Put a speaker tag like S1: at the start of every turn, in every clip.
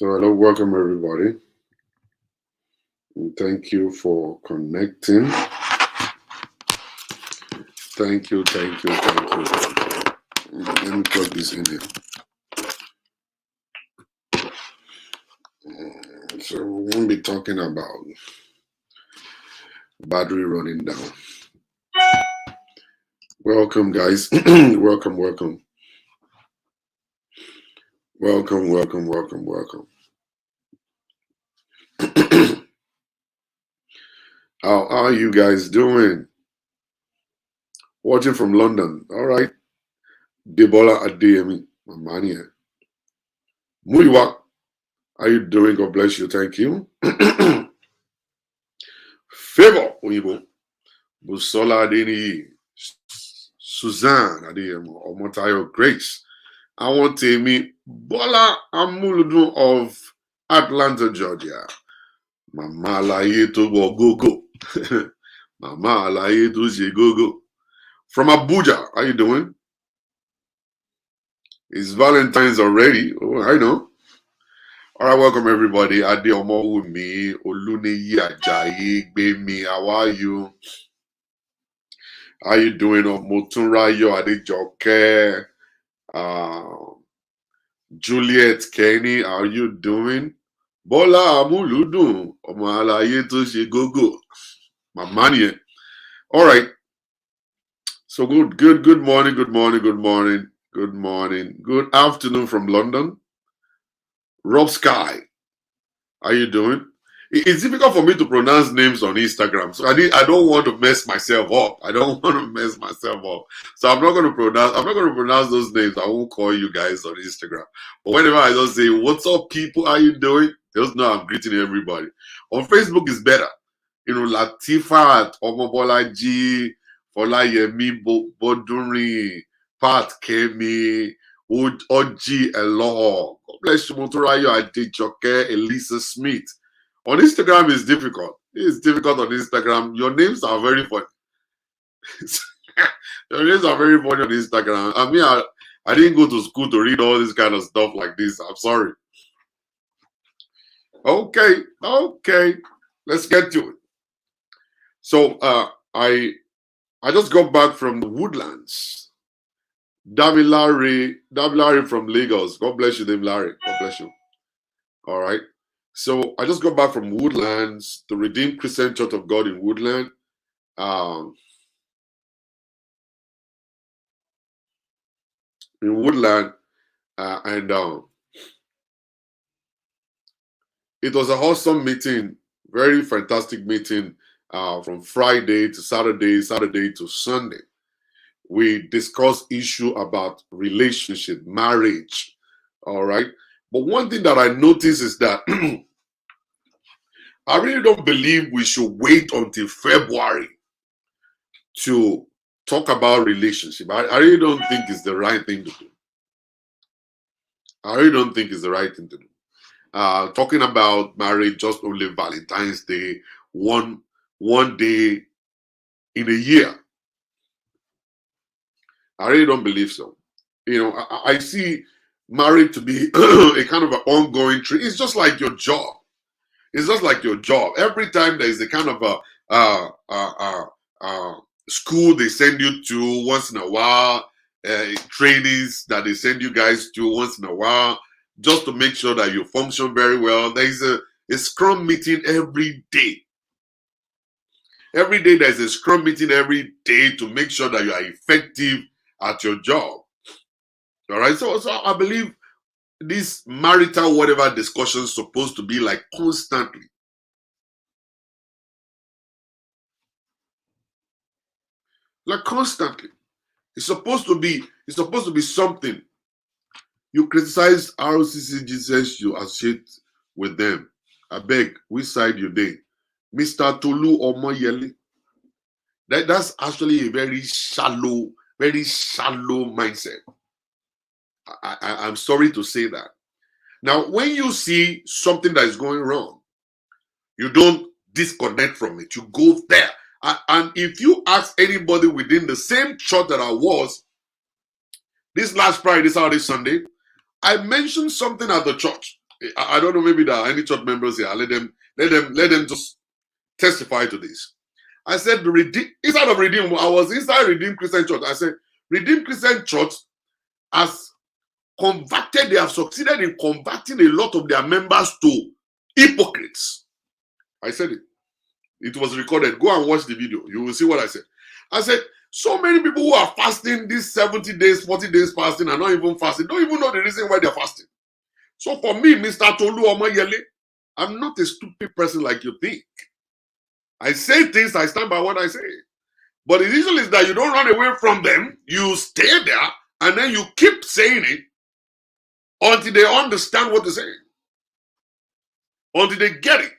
S1: So, hello, welcome everybody. And thank you for connecting. Thank you, thank you, thank you. Let me plug this in here. So, we won't be talking about battery running down. Welcome, guys. welcome, welcome. Welcome, welcome, welcome, welcome. How are you guys doing? Watching from London. All right. Debola Adeyemi, my man here. Muiwa, how you doing? God bless you. Thank you. Favor Oyibo, Busola Adeniyi, Suzanne Adeyemo, Omotayo Grace. I want Temi Bola Amuludun of Atlanta, Georgia. Mama Alaye to go. Mama Alaye to go. From Abuja, how you doing? It's Valentine's already. Oh, I know. All right, welcome everybody. Adeomo with me, Oluneyi Ajayi, Gbemi. How are you? How you doing? Motunrayo Adejoke, Juliet Kenny. How you doing? Bola Amuludun, Omo Alaye to ṣe gogo. My man here. All right. So good morning, good afternoon from London. Rob Sky, how you doing? It's difficult for me to pronounce names on Instagram, so I don't want to mess myself up. So I'm not going to pronounce those names. I won't call you guys on Instagram. But whenever I just say, "What's up, people? How you doing?" Just know I'm greeting everybody. On Facebook is better. You know, Latifat, Omobolaji, Folayemi Bodunrin, Pat Kemi, Oji Eloho. God bless you, Motorayo Adejoke, Elisa Smith. On Instagram is difficult. It's difficult on Instagram. Your names are very funny. Your names are very funny on Instagram. I mean, I didn't go to school to read all this kind of stuff like this. I'm sorry. Okay. Let's get to it. So I just got back from the Woodlands. Damilare from Lagos. God bless you, Damilare. God bless you. All right. So I just got back from Woodlands, the Redeemed Christian Church of God in Woodland. In Woodland, and it was an awesome meeting, very fantastic meeting from Friday to Saturday, Saturday to Sunday. We discussed issue about relationship, marriage. All right. But one thing that I noticed is that I really don't believe we should wait until February to talk about relationship. I really don't think it's the right thing to do. I really don't think it's the right thing to do. Talking about marriage just only Valentine's Day, one day in a year. I really don't believe so. You know, I see marriage to be a kind of an ongoing tree. It's just like your job. It's just like your job. Every time there is a kind of a school they send you to once in a while, trainings that they send you guys to once in a while, just to make sure that you function very well. There is a scrum meeting every day. Every day there's a scrum meeting every day to make sure that you are effective at your job. All right. So I believe this marital whatever discussion is supposed to be like constantly. Like constantly. It's supposed to be something. You criticize ROCC Jesus, you associate with them. I beg, which side you dey? Mr. Tolu Omoyele. That's actually a very shallow mindset. I'm sorry to say that. Now, when you see something that is going wrong, you don't disconnect from it. You go there. And if you ask anybody within the same church that I was, this last Friday, Saturday, Sunday, I mentioned something at the church. I don't know, maybe there are any church members here. Let them just testify to this. I said, inside of Redeem, I was inside Redeemed Christian Church. I said, Redeemed Christian Church has converted, they have succeeded in converting a lot of their members to hypocrites. I said it. It was recorded. Go and watch the video. You will see what I said. I said, so many people who are fasting these 70 days, 40 days fasting, are not even fasting, don't even know the reason why they're fasting. So for me, Mr. Tolu Omoyele, I'm not a stupid person like you think. I say things, I stand by what I say. But the reason is that you don't run away from them, you stay there, and then you keep saying it until they understand what you're saying. Until they get it.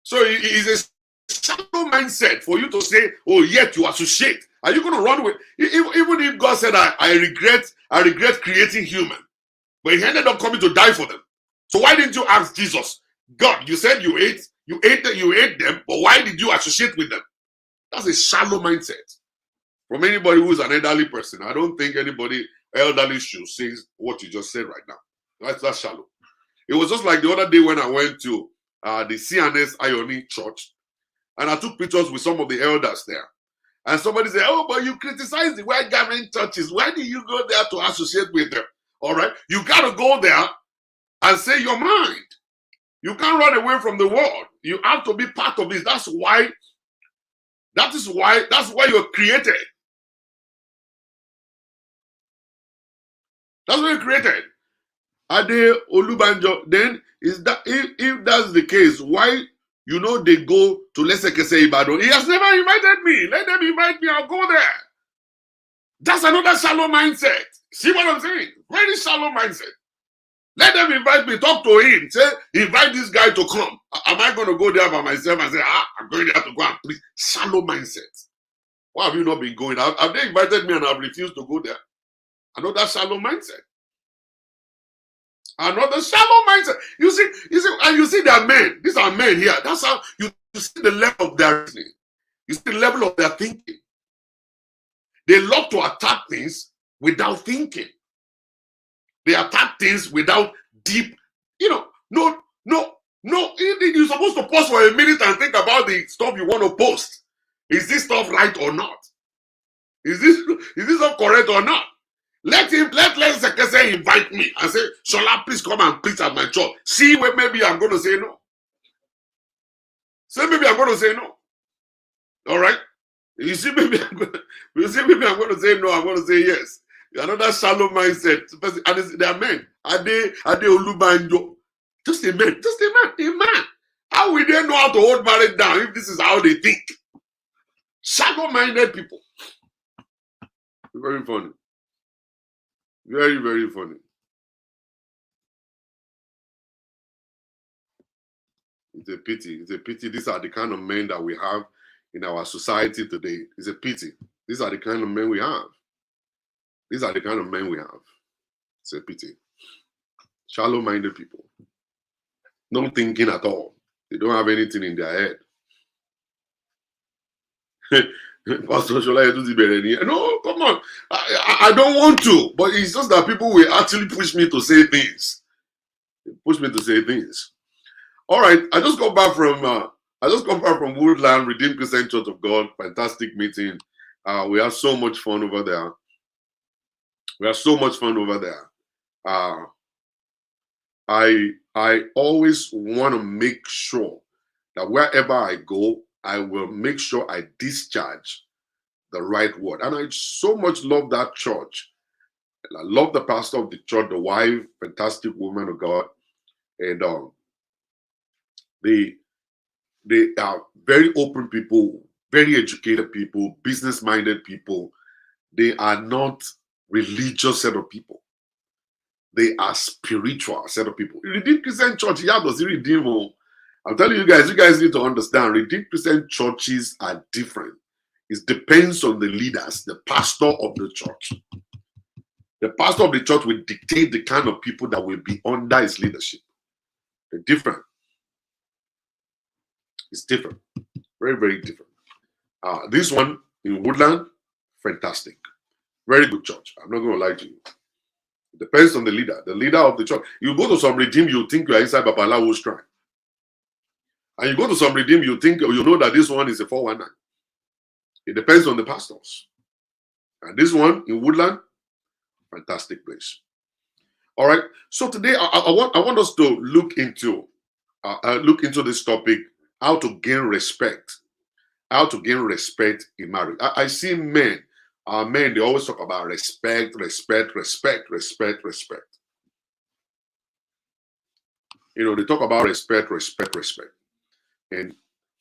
S1: So it is a shallow mindset for you to say, oh, yet you associate. Are you going to run away? Even if God said, I regret creating human, but he ended up coming to die for them. So why didn't you ask Jesus, God, you said you ate them, but why did you associate with them? That's a shallow mindset. From anybody who is an elderly person, I don't think anybody elderly should say what you just said right now. That's shallow. It was just like the other day when I went to the CNS Ionic Church, and I took pictures with some of the elders there. And somebody said, oh, but you criticize the white garment churches. Why do you go there to associate with them? All right? You got to go there and say your mind. You can't run away from the world. You have to be part of this. That's why you're created. That's why you're created. Ade Olubanjo, then is that if that's the case, why they go to Lesekese Ibadan? He has never invited me. Let them invite me, I'll go there. That's another shallow mindset. See what I'm saying? Very shallow mindset. Let them invite me, talk to him, say, invite this guy to come. Am I going to go there by myself and say, I'm going there to go and preach? Shallow mindset. Why have you not been going? Have they invited me and I've refused to go there? Another shallow mindset. Another shallow mindset. You see, and you see there are men. These are men here. That's how you see the level of their reasoning. You see the level of their thinking. They love to attack things without thinking. They attack things without deep, no. You're supposed to pause for a minute and think about the stuff you want to post. Is this stuff right or not? Is this stuff correct or not? Let Sekese invite me and say, Shola, please come and preach at my church. See where maybe I'm going to say no. Say maybe I'm going to say no. All right? You see maybe I'm going to say no, I'm going to say yes. Another shallow mindset. And they are men. Ade Olubanjo. Just a man. A man. How will they know how to hold marriage down if this is how they think? Shallow-minded people. Very funny. Very, very funny. It's a pity. It's a pity. These are the kind of men that we have in our society today. It's a pity. These are the kind of men we have. These are the kind of men we have. It's a pity. Shallow-minded people. No thinking at all. They don't have anything in their head. Pastor Shola, no, come on. I don't want to, but it's just that people will actually push me to say things. They push me to say things. All right, I just got back from Woodland Redeemed Christian Church of God. Fantastic meeting. We had so much fun over there. I always want to make sure that wherever I go, I will make sure I discharge the right word. And I so much love that church. I love the pastor of the church, the wife, fantastic woman of God. And they are very open people, very educated people, business-minded people. They are not religious set of people. They are spiritual set of people. Redeemed Christian Church, yeah, does it redeem? I'm telling you guys need to understand, Redeemed Christian churches are different. It depends on the leaders, the pastor of the church. The pastor of the church will dictate the kind of people that will be under his leadership. They're different. It's different. Very, very different. This one in Woodland, fantastic. Very good church. I'm not going to lie to you. It depends on the leader of the church. You go to some redeem, you think you are inside Babalawo's shrine. And you go to some redeem, you think you know that this one is a 419. It depends on the pastors. And this one in Woodland, fantastic place. All right. So today I want us to look into this topic: how to gain respect. How to gain respect in marriage. I see men. Men, they always talk about respect, respect, respect, respect, respect. You know, they talk about respect, respect, respect. And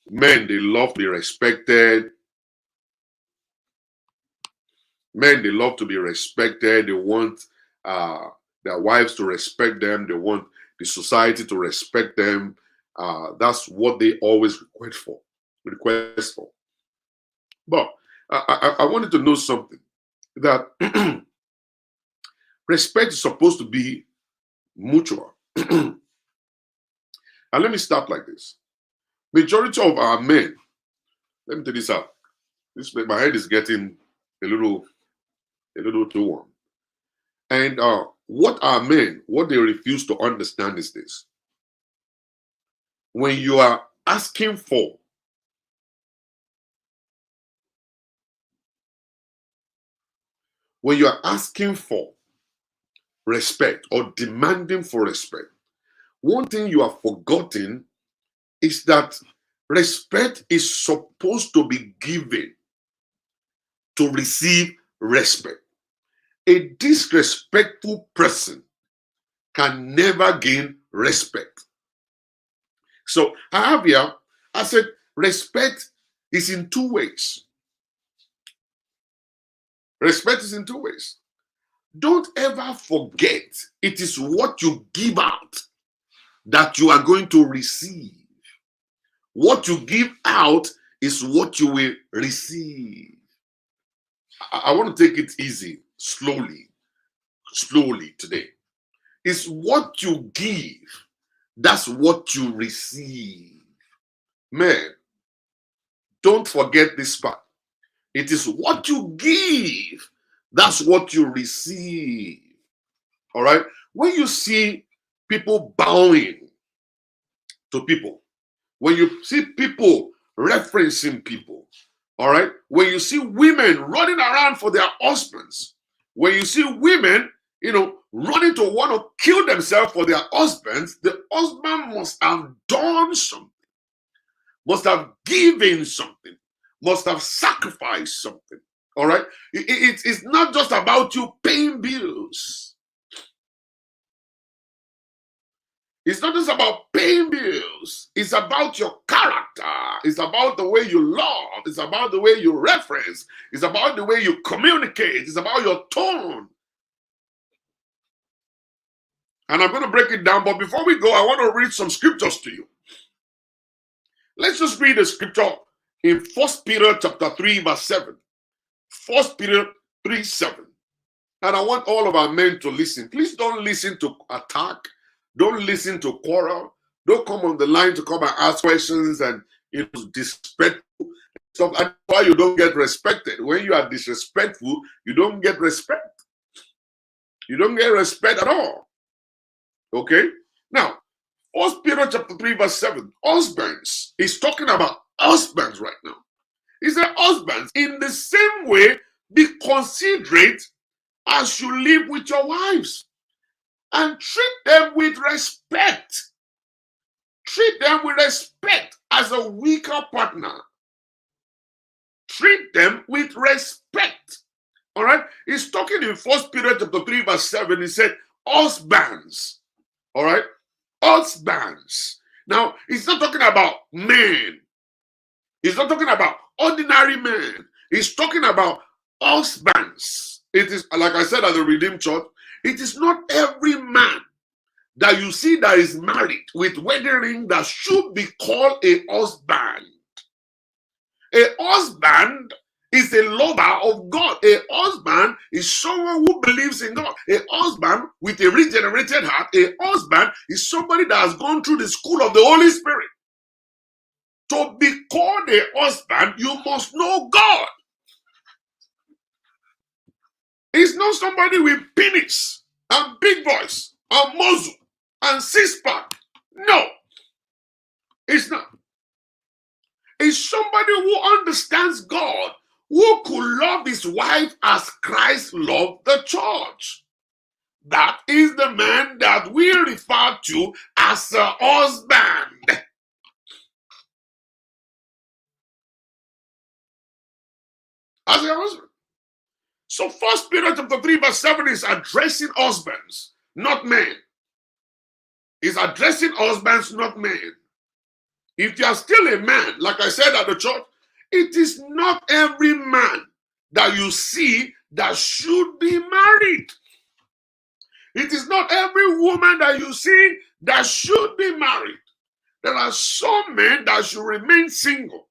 S1: men, they love to be respected. Men, they love to be respected. They want their wives to respect them. They want the society to respect them. That's what they always request for. But I wanted to know something, that respect is supposed to be mutual. And let me start like this. Majority of our men, let me tell this out. My head is getting a little too warm. And what they refuse to understand is this. When you are asking for respect or demanding for respect, one thing you have forgotten is that respect is supposed to be given to receive respect. A disrespectful person can never gain respect. So I said respect is in two ways. Respect is in two ways. Don't ever forget, it is what you give out that you are going to receive. What you give out is what you will receive. I want to take it easy, slowly today. It's what you give, that's what you receive. Man, don't forget this part. It is what you give, that's what you receive. All right? When you see people bowing to people, when you see people referencing people, all right? When you see women running around for their husbands, when you see women, running to want to kill themselves for their husbands, the husband must have done something, must have given something, must have sacrificed something. All right? It's not just about you paying bills. It's not just about paying bills. It's about your character. It's about the way you love. It's about the way you reference. It's about the way you communicate. It's about your tone. And I'm going to break it down. But before we go, I want to read some scriptures to you. Let's just read a scripture in 1 Peter chapter 3, verse 7. 1 Peter 3, 7. And I want all of our men to listen. Please don't listen to attack. Don't listen to quarrel. Don't come on the line to come and ask questions and disrespectful stuff. That's why you don't get respected. When you are disrespectful, you don't get respect. You don't get respect at all. Okay? Now, 1 Peter chapter 3, verse 7. Husbands. He's talking about husbands right now. He said, husbands, in the same way, be considerate as you live with your wives, and treat them with respect. Treat them with respect as a weaker partner. Treat them with respect. All right? He's talking in 1 Peter chapter 3, verse 7. He said, husbands. All right? Husbands. Now, he's not talking about men. He's not talking about ordinary men. He's talking about husbands. It is, like I said at the Redeemed Church, it is not every man that you see that is married with wedding ring that should be called a husband. A husband is a lover of God. A husband is someone who believes in God. A husband with a regenerated heart. A husband is somebody that has gone through the school of the Holy Spirit. To be called a husband, you must know God. It's not somebody with penis. and big voice and muzzle and six-pack. No, it's not. It's somebody who understands God, who could love his wife as Christ loved the church. That is the man that we refer to as a husband. As a husband. So 1 Peter chapter 3 verse 7 is addressing husbands, not men. It's addressing husbands, not men. If you are still a man, like I said at the church, it is not every man that you see that should be married. It is not every woman that you see that should be married. There are some men that should remain single.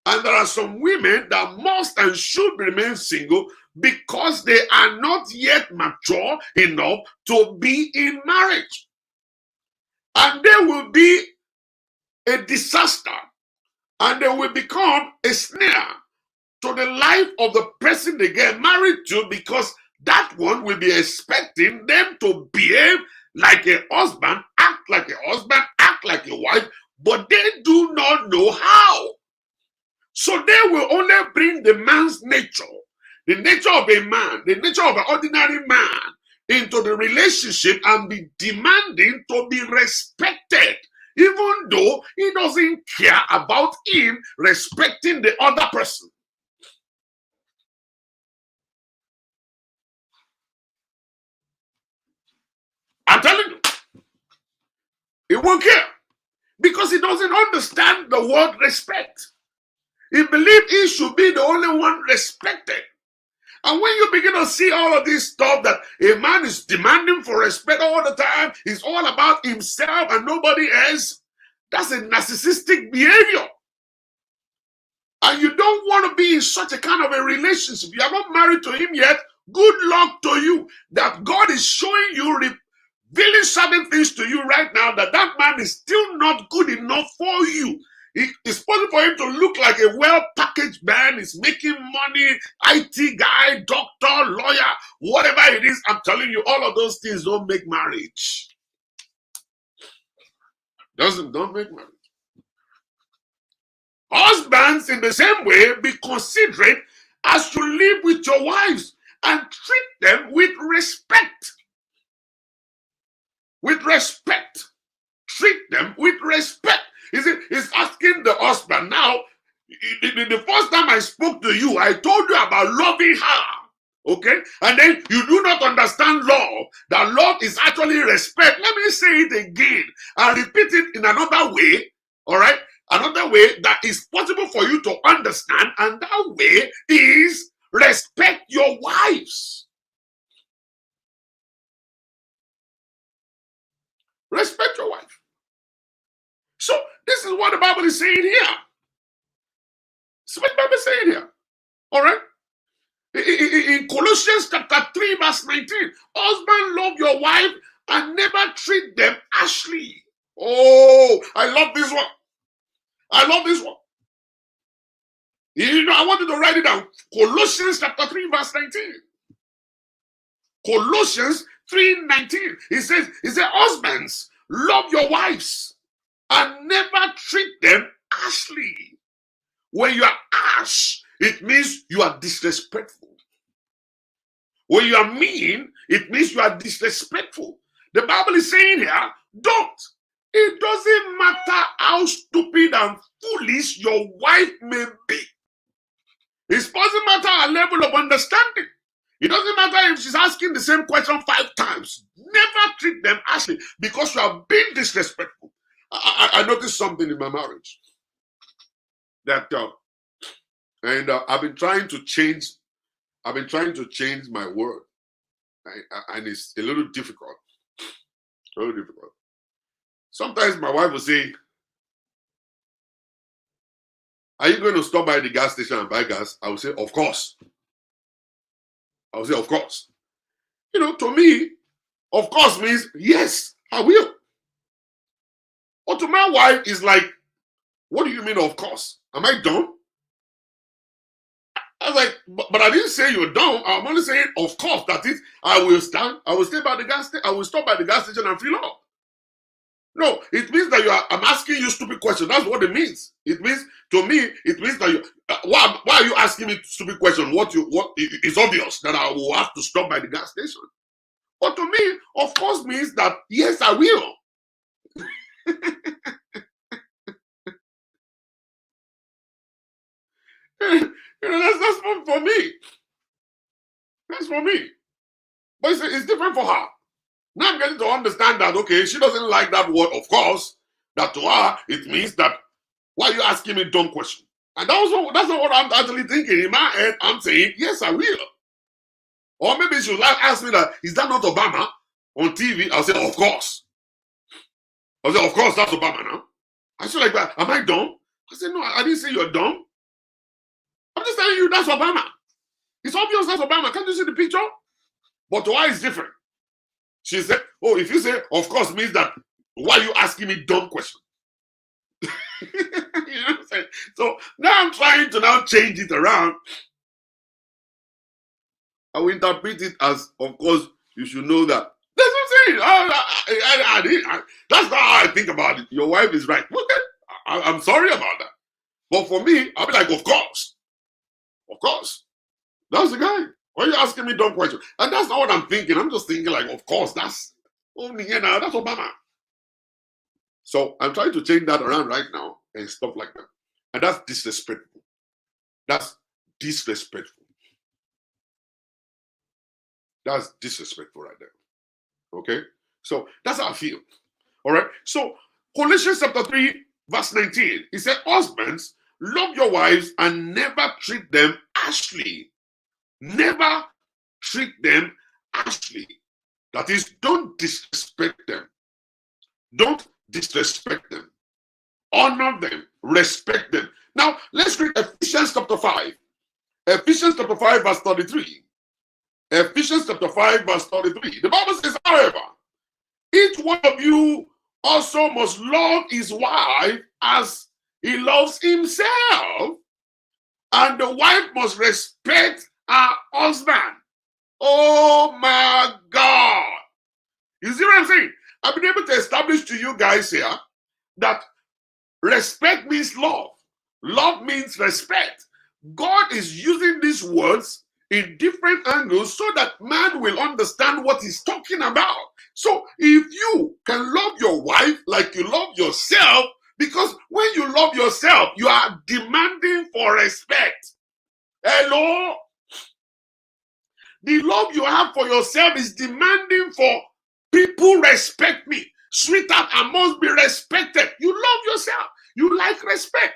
S1: And there are some women that must and should remain single because they are not yet mature enough to be in marriage. And they will be a disaster, and they will become a snare to the life of the person they get married to, because that one will be expecting them to behave like a husband, act like a husband, act like a wife, but they do not know how. So they will only bring the man's nature, the nature of a man, the nature of an ordinary man into the relationship and be demanding to be respected, even though he doesn't care about him respecting the other person. I'm telling you, he won't care because he doesn't understand the word respect. He believes he should be the only one respected. And when you begin to see all of this stuff that a man is demanding for respect all the time, he's all about himself and nobody else, that's a narcissistic behavior. And you don't want to be in such a kind of a relationship. You are not married to him yet. Good luck to you that God is showing you, revealing certain things to you right now, that that man is still not good enough for you. It's possible for him to look like a well-packaged man. He's making money, IT guy, doctor, lawyer, whatever it is. I'm telling you, all of those things don't make marriage. Don't make marriage. Husbands, in the same way, be considerate as you live with your wives and treat them with respect. With respect. Treat them with respect. He's asking the husband. Now, the first time I spoke to you, I told you about loving her. Okay? And then you do not understand love. That love is actually respect. Let me say it again and repeat it in another way. All right? Another way that is possible for you to understand, and that way is respect your wives. Respect your wife. So this is what the Bible is saying here. This is what the Bible is saying here. All right? In Colossians chapter 3 verse 19, husband, love your wife and never treat them harshly. Oh, I love this one. I love this one. You know, I want you to write it down. Colossians chapter 3 verse 19. Colossians 3:19. It says, husbands, love your wives and never treat them harshly. When you are harsh, it means you are disrespectful. When you are mean, it means you are disrespectful. The Bible is saying here, don't. It doesn't matter how stupid and foolish your wife may be. It doesn't matter her level of understanding. It doesn't matter if she's asking the same question 5 times. Never treat them harshly because you have been disrespectful. I noticed something in my marriage that, I've been trying to change. I've been trying to change my word, and it's a little difficult. A little difficult. Sometimes my wife will say, "Are you going to stop by the gas station and buy gas?" I will say, "Of course." I will say, "Of course." You know, to me, of course means yes, I will. But to my wife is like, what do you mean, of course? Am I dumb? I was like, but I didn't say you're dumb. I'm only saying, of course, that is, I will stand, I will stay by the gas station, I will stop by the gas station and fill up. No, it means that I'm asking you stupid questions. That's what it means. It means, to me, it means that why are you asking me stupid questions? It's obvious that I will have to stop by the gas station. But to me, of course, means that, yes, I will. That's for me. That's for me. But it's different for her. Now I'm getting to understand that, okay, she doesn't like that word, of course, that to her, it means that, why are you asking me dumb question? And that's not what I'm actually thinking. In my head, I'm saying, yes, I will. Or maybe she would like ask me that, is that not Obama on TV? I'll say, of course. I'll say, of course, that's Obama now. I feel like that. Am I dumb? I said, no, I didn't say you're dumb. I'm just telling you that's Obama. It's obvious that's Obama. Can't you see the picture? But why is different? She said, oh, if you say, of course, means that, why are you asking me dumb questions? You know what I'm saying? So now I'm trying to now change it around. I will interpret it as, of course, you should know that. That's what I'm saying. That's not how I think about it. Your wife is right. Okay, I'm sorry about that. But for me, I'll be like, of course. Of course. That's the guy. Why are you asking me dumb questions? And that's not what I'm thinking. I'm just thinking like, of course, that's Obama. So I'm trying to change that around right now and stuff like that. And that's disrespectful. That's disrespectful. That's disrespectful right there. Okay? So that's how I feel. All right? So Colossians chapter 3, verse 19, it said, husbands, love your wives and never treat them harshly. Never treat them harshly. That is, don't disrespect them. Don't disrespect them. Honor them. Respect them. Now, let's read Ephesians chapter 5. Ephesians chapter 5, verse 33. Ephesians chapter 5, verse 33. The Bible says, however, each one of you also must love his wife as he loves himself, and the wife must respect her husband. Oh my God. You see what I'm saying? I've been able to establish to you guys here that respect means love. Love means respect. God is using these words in different angles so that man will understand what he's talking about. So if you can love your wife like you love yourself, because when you love yourself, you are demanding for respect. Hello? The love you have for yourself is demanding for people respect me. Sweetheart, I must be respected. You love yourself. You like respect.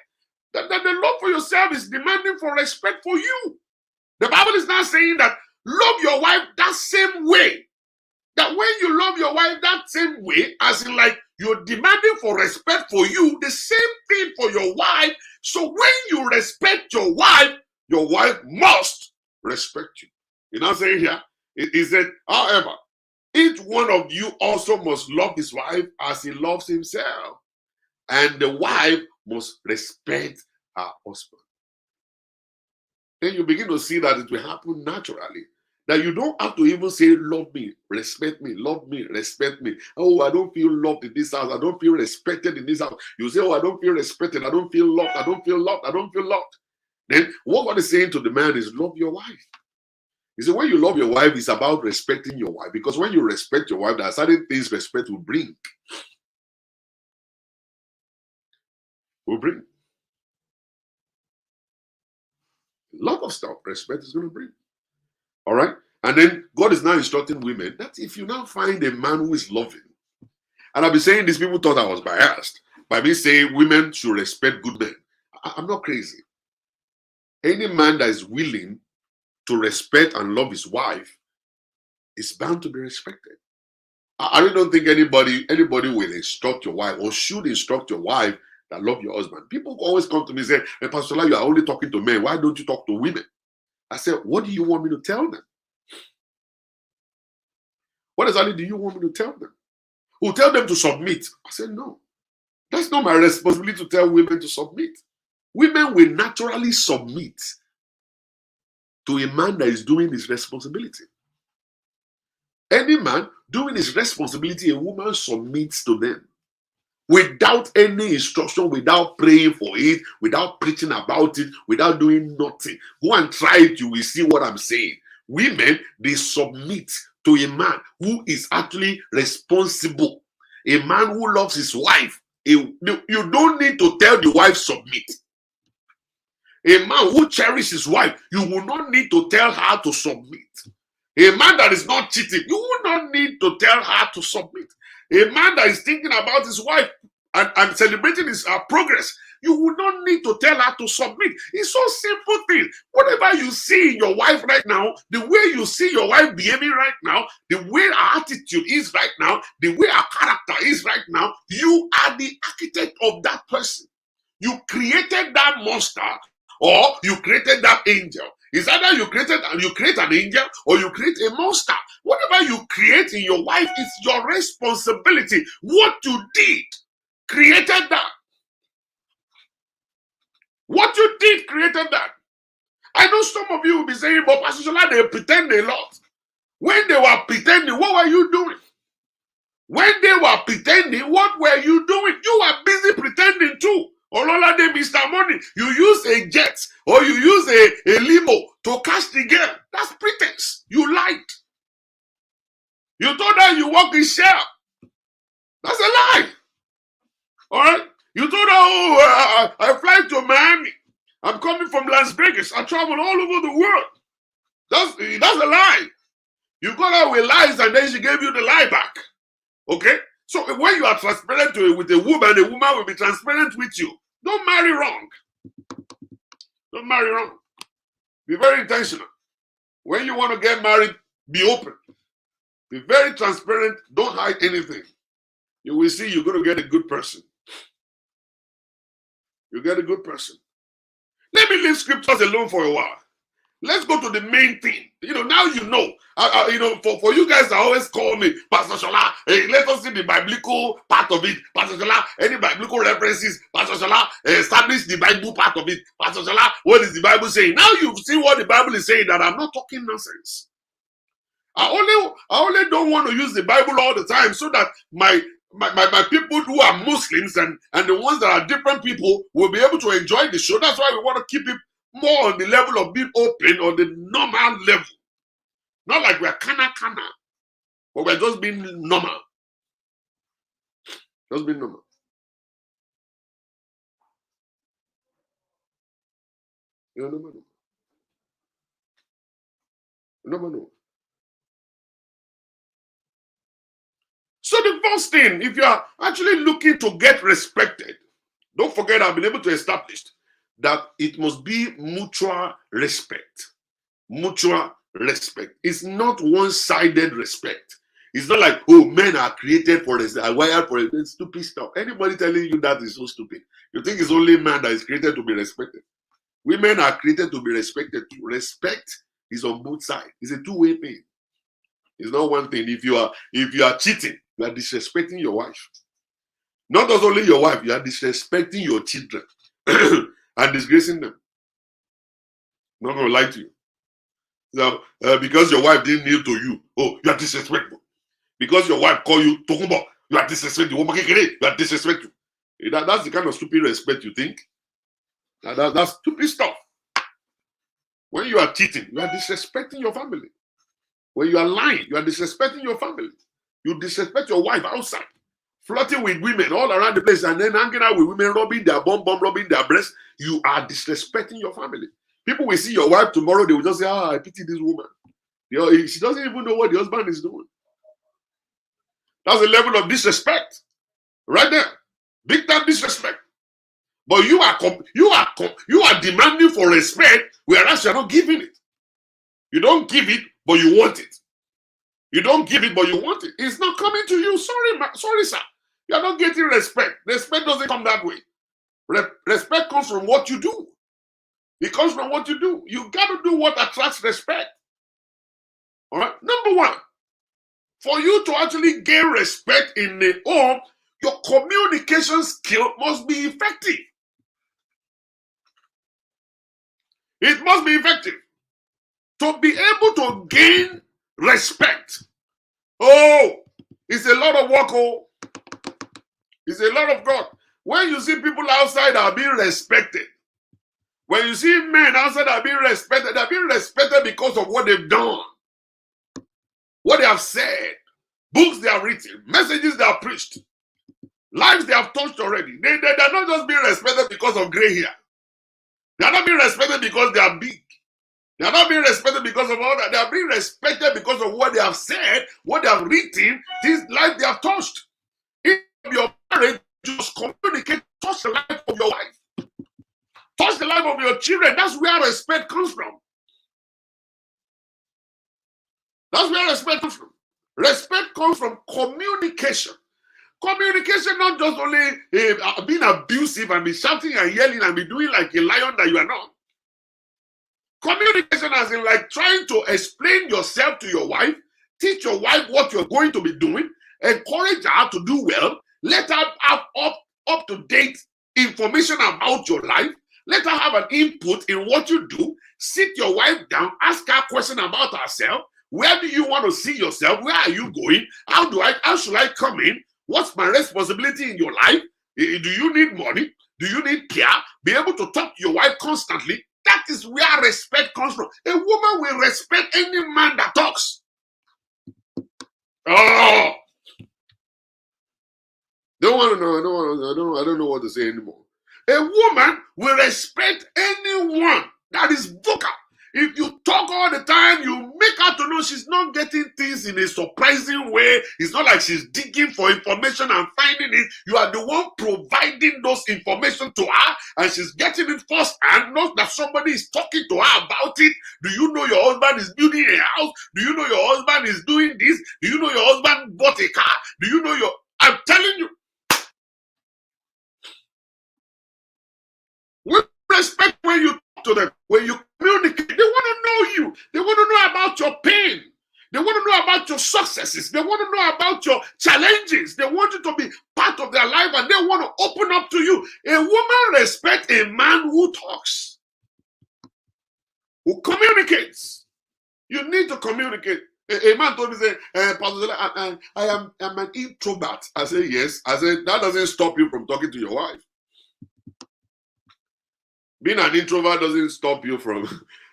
S1: The love for yourself is demanding for respect for you. The Bible is not saying that love your wife that same way. That when you love your wife that same way, as in like you're demanding for respect for you, the same thing for your wife. So when you respect your wife must respect you. You know what I'm saying here? It said, however, each one of you also must love his wife as he loves himself. And the wife must respect her husband. Then you begin to see that it will happen naturally. That you don't have to even say, love me, respect me, love me, respect me. Oh, I don't feel loved in this house. I don't feel respected in this house. You say, oh, I don't feel respected. I don't feel loved. I don't feel loved. I don't feel loved. Then what God is saying to the man is, love your wife. You see, when you love your wife, it's about respecting your wife. Because when you respect your wife, there are certain things respect will bring. A lot of stuff respect is going to bring. All right? And then God is now instructing women that if you now find a man who is loving, and I've been saying this, people thought I was biased by me saying women should respect good men. I'm not crazy. Any man that is willing to respect and love his wife is bound to be respected. I really don't think anybody will instruct your wife or should instruct your wife that love your husband. People always come to me and say, hey, Pastor Ola, you are only talking to men. Why don't you talk to women? I said, what do you want me to tell them? What exactly do you want me to tell them? Who tell them to submit? I said, no. That's not my responsibility to tell women to submit. Women will naturally submit. to a man that is doing his responsibility. Any man doing his responsibility, a woman submits to them without any instruction, without praying for it, without preaching about it, without doing nothing. Go and try it, you will see what I'm saying. Women, they submit to a man who is actually responsible, a man who loves his wife. You don't need to tell the wife submit. A man who cherishes his wife, you will not need to tell her to submit. A man that is not cheating, you will not need to tell her to submit. A man that is thinking about his wife and celebrating his progress, you will not need to tell her to submit. It's so simple thing. Whatever you see in your wife right now, the way you see your wife behaving right now, the way her attitude is right now, the way her character is right now, you are the architect of that person. You created that monster, or you created that angel. It's either you create an angel or you create a monster. Whatever you create in your life is your responsibility. What you did created that. What you did created that. I know some of you will be saying, but Pastor Shola, they pretend a lot. When they were pretending, what were you doing? When they were pretending, what were you doing? You were busy pretending too. Ololade, Mr. Money, you use a jet or you use a limo to catch the girl. That's pretense. You lied. You told her you work in Shell. That's a lie. All right? You told her, oh, I fly to Miami. I'm coming from Las Vegas. I travel all over the world. That's a lie. You got her with lies and then she gave you the lie back. Okay? So when you are transparent with a woman will be transparent with you. Don't marry wrong. Don't marry wrong. Be very intentional. When you want to get married, be open. Be very transparent. Don't hide anything. You will see you're going to get a good person. You get a good person. Let me leave scriptures alone for a while. Let's go to the main thing. Now you know. For you guys that always call me, Pastor Shola, hey, let us see the biblical part of it. Pastor Shola, any biblical references? Pastor Shola, establish the Bible part of it. Pastor Shola, what is the Bible saying? Now you've seen what the Bible is saying, that I'm not talking nonsense. I only don't want to use the Bible all the time so that my people who are Muslims and the ones that are different people will be able to enjoy the show. That's why we want to keep it more on the level of being open, on the normal level. Not like we're kana, but we're just being normal. Just being normal. You never know. So the first thing, if you are actually looking to get respected, don't forget I've been able to establish that it must be mutual respect. Mutual respect. It's not one-sided respect. It's not like, oh, men are created for this, are wired for it. It's stupid stuff. Anybody telling you that is so stupid. You think it's only man that is created to be respected. Women are created to be respected. Respect is on both sides. It's a two-way thing. It's not one thing. If you are cheating, you are disrespecting your wife. Not only your wife, you are disrespecting your children and disgracing them. I'm not going to lie to you. So, because your wife didn't kneel to you, oh, you are disrespectful. Because your wife called you Tokumbo, you are disrespectful. You are disrespectful. That's the kind of stupid respect you think. That's stupid stuff. When you are cheating, you are disrespecting your family. When you are lying, you are disrespecting your family. You disrespect your wife outside, flirting with women all around the place, and then hanging out with women, rubbing their bum, rubbing their breasts. You are disrespecting your family. People will see your wife tomorrow, they will just say, I pity this woman. She doesn't even know what the husband is doing. That's a level of disrespect. Right there. Big time disrespect. But you are demanding for respect, whereas you're not giving it. You don't give it, but you want it. You don't give it, but you want it. It's not coming to you. Sorry, sir. You're not getting respect. Respect doesn't come that way. Respect comes from what you do. It comes from what you do. You got to do what attracts respect. All right? Number one, for you to actually gain respect in the home, your communication skill must be effective. It must be effective. to be able to gain respect. Oh, it's a lot of work. Oh, it's a lot of God. When you see people outside are being respected, when you see men outside are being respected, they're being respected because of what they've done, what they have said, books they have written, messages they have preached, lives they have touched already. They're not just being respected because of gray hair. They are not being respected because they are big. They are not being respected because of all that. They are being respected because of what they have said, what they have written, this life they have touched. In your marriage, just communicate, touch the life of your wife, touch the life of your children. That's where respect comes from. That's where respect comes from. Respect comes from communication. Communication, not just only being abusive and be shouting and yelling and be doing like a lion that you are not. Communication as in like trying to explain yourself to your wife, teach your wife what you're going to be doing, encourage her to do well, let her have up-to-date information about your life, let her have an input in what you do, sit your wife down, ask her a question about herself. Where do you want to see yourself? Where are you going? How should I come in? What's my responsibility in your life? Do you need money? Do you need care? Be able to talk to your wife constantly. That is where respect comes from. A woman will respect any man that talks. Oh, don't want to know. I don't know what to say anymore. A woman will respect anyone that is vocal. If you talk all the time, you make her to know she's not getting things in a surprising way. It's not like she's digging for information and finding it. You are the one providing those information to her, and she's getting it first and not that somebody is talking to her about it. Do you know your husband is building a house? Do you know your husband is doing this? Do you know your husband bought a car? Do you know I'm telling you. With respect when you talk to them, when you communicate, they want to know you. They want to know about your pain. They want to know about your successes. They want to know about your challenges. They want you to be part of their life and they want to open up to you. A woman respects a man who talks, who communicates. You need to communicate. A man told me, say, Pastor, I am an introvert. I said, yes. I said, that doesn't stop you from talking to your wife. Being an introvert doesn't stop you from,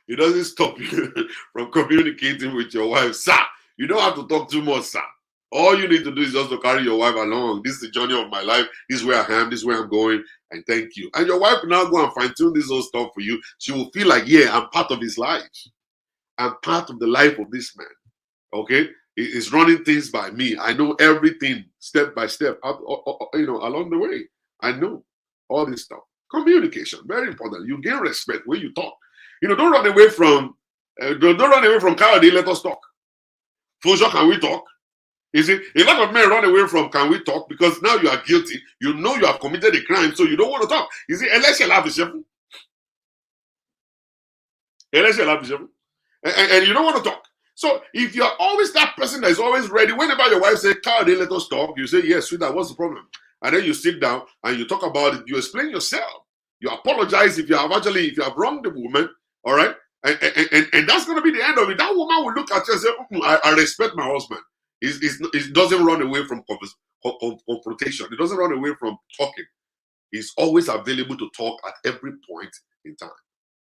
S1: it doesn't stop you from communicating with your wife. Sir, you don't have to talk too much, sir. All you need to do is just to carry your wife along. This is the journey of my life. This is where I am. This is where I'm going. And thank you. And your wife will now go and fine-tune this whole stuff for you. She will feel like, yeah, I'm part of his life. I'm part of the life of this man. Okay? He's running things by me. I know everything step by step, along the way. I know all this stuff. Communication, very important. You gain respect when you talk. Don't run away from Kayode, let us talk. Fujo, can we talk? You see, a lot of men run away from can we talk because now you are guilty. You know you have committed a crime, so you don't want to talk. You see, unless you love the and you don't want to talk. So if you're always that person that is always ready, whenever your wife says, Kayode, let us talk, you say, yes, sweetheart, what's the problem? And then you sit down and you talk about it. You explain yourself. You apologize if you have wronged the woman. All right. And that's going to be the end of it. That woman will look at you and say, I respect my husband. He doesn't run away from confrontation. He doesn't run away from talking. He's always available to talk at every point in time.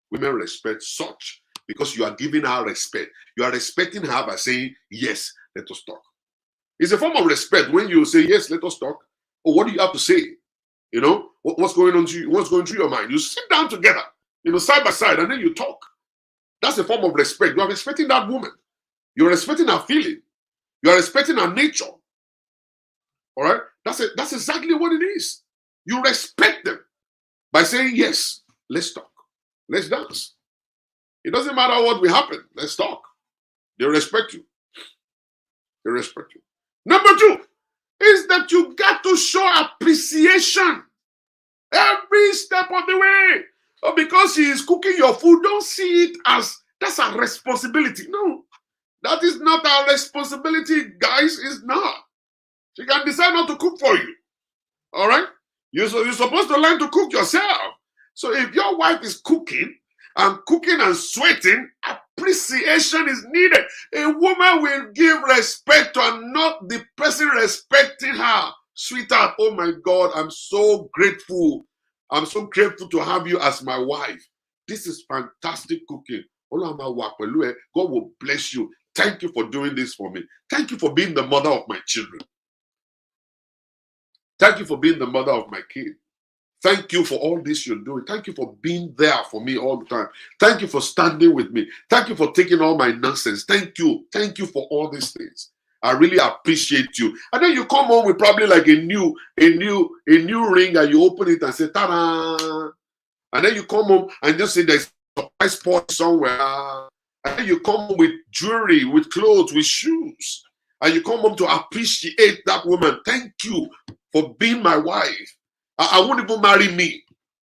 S1: Women respect such because you are giving her respect. You are respecting her by saying, yes, let us talk. It's a form of respect when you say, yes, let us talk. Or what do you have to say? What's going on to you? What's going through your mind? You sit down together, side by side, and then you talk. That's a form of respect. You are respecting that woman. You're respecting her feeling. You are respecting her nature. All right? That's exactly what it is. You respect them by saying, yes, let's talk. Let's dance. It doesn't matter what will happen. Let's talk. They respect you. They respect you. Number 2 is that you got to show appreciation every step of the way. Or because she is cooking your food, don't see it as that's a responsibility. No, that is not our responsibility, guys. It's not. She can decide not to cook for you. All right? You're supposed to learn to cook yourself. So if your wife is cooking and sweating, appreciation is needed. A woman will give respect to and not the person respecting her. Sweetheart, oh my God, I'm so grateful. I'm so grateful to have you as my wife. This is fantastic cooking. God will bless you. Thank you for doing this for me. Thank you for being the mother of my children. Thank you for being the mother of my kid. Thank you for all this you're doing. Thank you for being there for me all the time. Thank you for standing with me. Thank you for taking all my nonsense. Thank you. Thank you for all these things. I really appreciate you. And then you come home with probably like a new ring, and you open it and say, ta-da! And then you come home and just say there's a surprise party somewhere. And then you come home with jewelry, with clothes, with shoes. And you come home to appreciate that woman. Thank you for being my wife. I won't even marry me,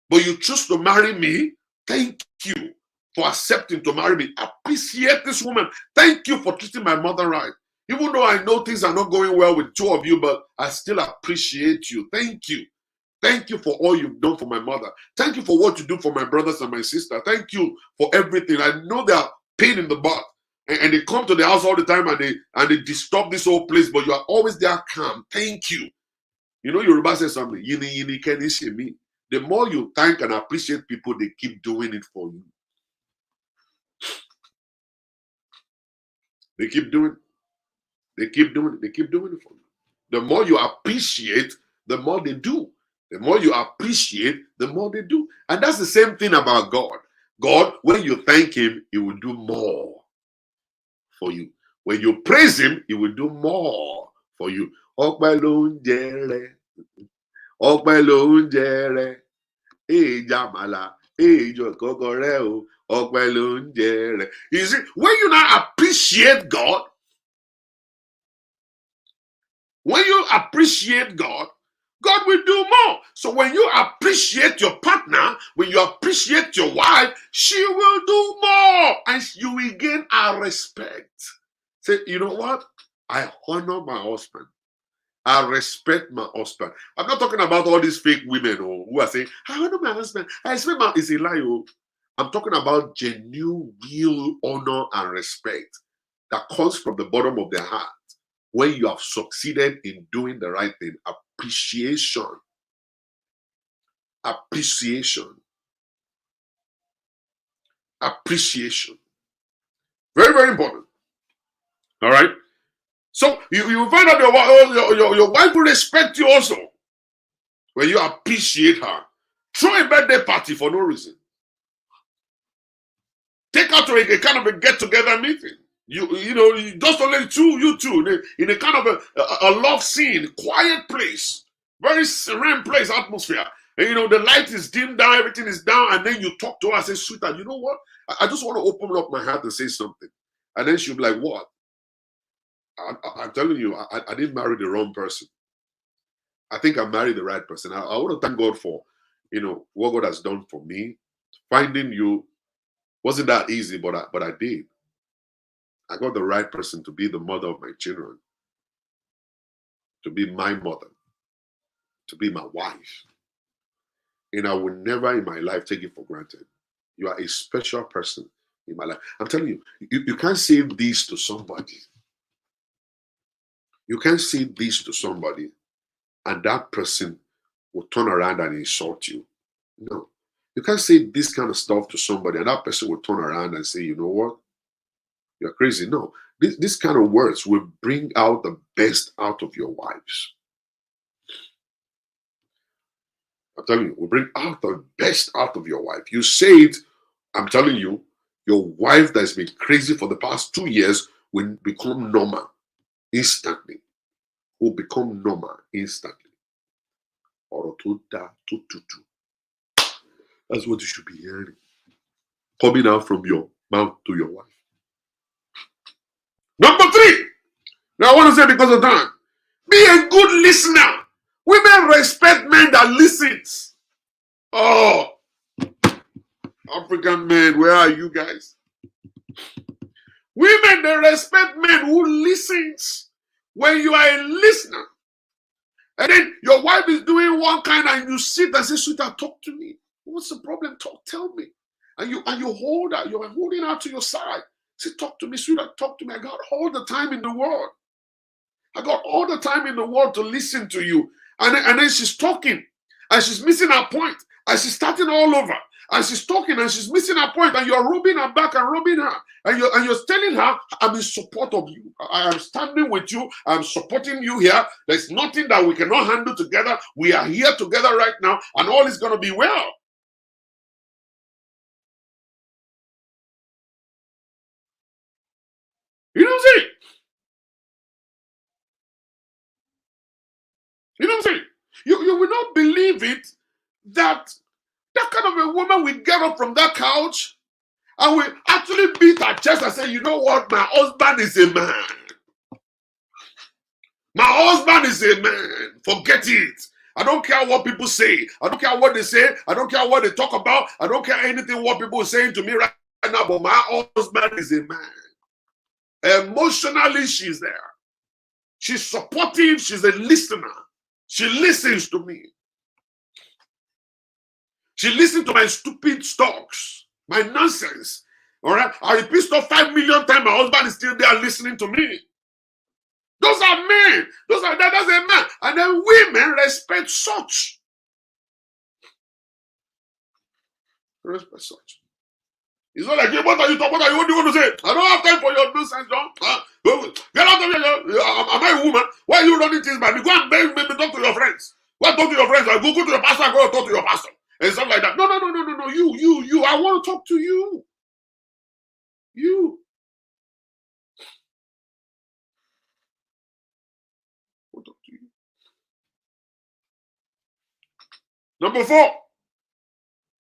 S1: but you choose to marry me. Thank you for accepting to marry me. Appreciate this woman. Thank you for treating my mother right. Even though I know things are not going well with two of you, but I still appreciate you. Thank you. Thank you for all you've done for my mother. Thank you for what you do for my brothers and my sister. Thank you for everything. I know they are pain in the butt. And they come to the house all the time and they disturb this whole place, but you are always there calm. Thank you. You know, Yoruba says something. Yini yini keni shemi. The more you thank and appreciate people, they keep doing it for you. They keep doing it. They keep doing it. They keep doing it for you. The more you appreciate, the more they do. The more you appreciate, the more they do. And that's the same thing about God. God, when you thank him, he will do more for you. When you praise him, he will do more for you. Ọpẹ́ ló ń jẹrẹ, ọpẹ́ ló ń jẹrẹ, èjàmàlà, èjòkòkòrè o, ọpẹ́ ló ń jẹrẹ. You see, when you now appreciate God, God will do more. So when you appreciate your partner, when you appreciate your wife, she will do more, and you will gain our respect. Say, you know what? I honor my husband. I respect my husband. I'm not talking about all these fake women who are saying, I honor my husband. I respect my... It's a lie. I'm talking about genuine, real honor and respect that comes from the bottom of their heart. When you have succeeded in doing the right thing, appreciation. Appreciation. Appreciation. Very, very important. All right? So you find out your wife will respect you also when you appreciate her. Throw a birthday party for no reason. Take her to a kind of a get-together meeting. You know, just only you two in a kind of a love scene, quiet place, very serene place, atmosphere. And you know, the light is dimmed down, everything is down, and then you talk to her and say, sweetheart, you know what? I just want to open up my heart and say something. And then she'll be like, what? I'm telling you, I didn't marry the wrong person. I think I married the right person. I want to thank God for, you know, what God has done for me. Finding you wasn't that easy, but I did. I got the right person to be the mother of my children, to be my mother, to be my wife. And I will never in my life take it for granted. You are a special person in my life. I'm telling you, you can't say this to somebody. You can't say this to somebody and that person will turn around and insult you. No. You can't say this kind of stuff to somebody and that person will turn around and say, you know what? You're crazy. No. This kind of words will bring out the best out of your wives. I'm telling you, will bring out the best out of your wife. You say it, I'm telling you, your wife that's been crazy for the past 2 years will become normal instantly. Will become normal instantly. That's what you should be hearing. Coming out from your mouth to your wife. Number 3. Now I want to say because of time. Be a good listener. Women respect men that listens. Oh, African men, where are you guys? Women, they respect men who listens. When you are a listener, and then your wife is doing one kind and you sit and say, sweetheart, talk to me. What's the problem? Tell me. And you hold her, you're holding her to your side. Say, talk to me, sweetheart, talk to me. I got all the time in the world. I got all the time in the world to listen to you. And then she's talking and she's missing her point. And she's starting all over. And she's talking and she's missing her point. And you're rubbing her back and rubbing her. And you're telling her, I'm in support of you. I am standing with you. I'm supporting you here. There's nothing that we cannot handle together. We are here together right now. And all is going to be well. You know what I'm saying? You know what I'm saying? You will not believe it that that kind of a woman will get up from that couch and will actually beat her chest and say, you know what? My husband is a man. My husband is a man. Forget it. I don't care what people say. I don't care what they say. I don't care what they talk about. I don't care anything what people are saying to me right now. But my husband is a man. Emotionally, she's there. She's supportive. She's a listener. She listens to me. She listens to my stupid talks, my nonsense. All right? I repeat stuff 5 million times. My husband is still there listening to me. Those are men. That's a man. And then women respect such. Respect such. It's not like, hey, what are you talking about? What do you want to say? I don't have time for your nonsense, John. Get out of here. Am I a woman? Why are you running things by me? Go and maybe talk to your friends. Go and talk to your friends. Go to your pastor. Go and talk to your pastor. And stuff like that. No. You. I want to talk to you. You. I want to talk to you. Number 4.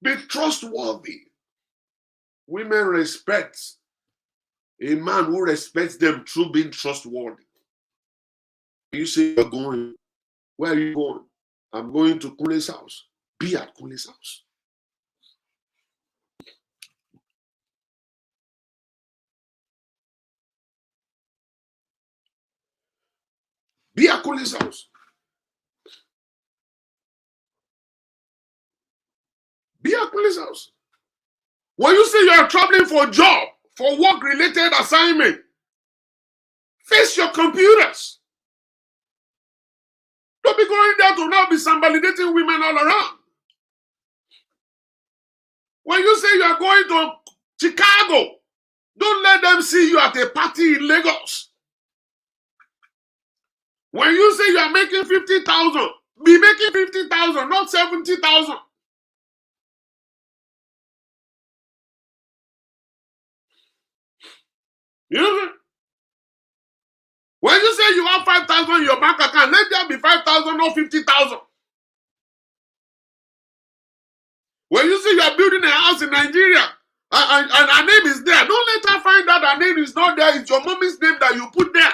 S1: Be trustworthy. Women respect a man who respects them through being trustworthy. You say you're going. Where are you going? I'm going to Kunle's house. Be at Kunle's house. Be at Kunle's house. Be at Kunle's house. When you say you are traveling for a job, for work-related assignment, face your computers. Don't be going there to now be validating women all around. When you say you are going to Chicago, don't let them see you at a party in Lagos. When you say you are making 50,000, be making 50,000, not 70,000. You know? When you say you have 5,000 in your bank account, let there be 5,000, not 50,000. When you say you are building a house in Nigeria and her name is there, don't let her find out her name is not there. It's your mommy's name that you put there.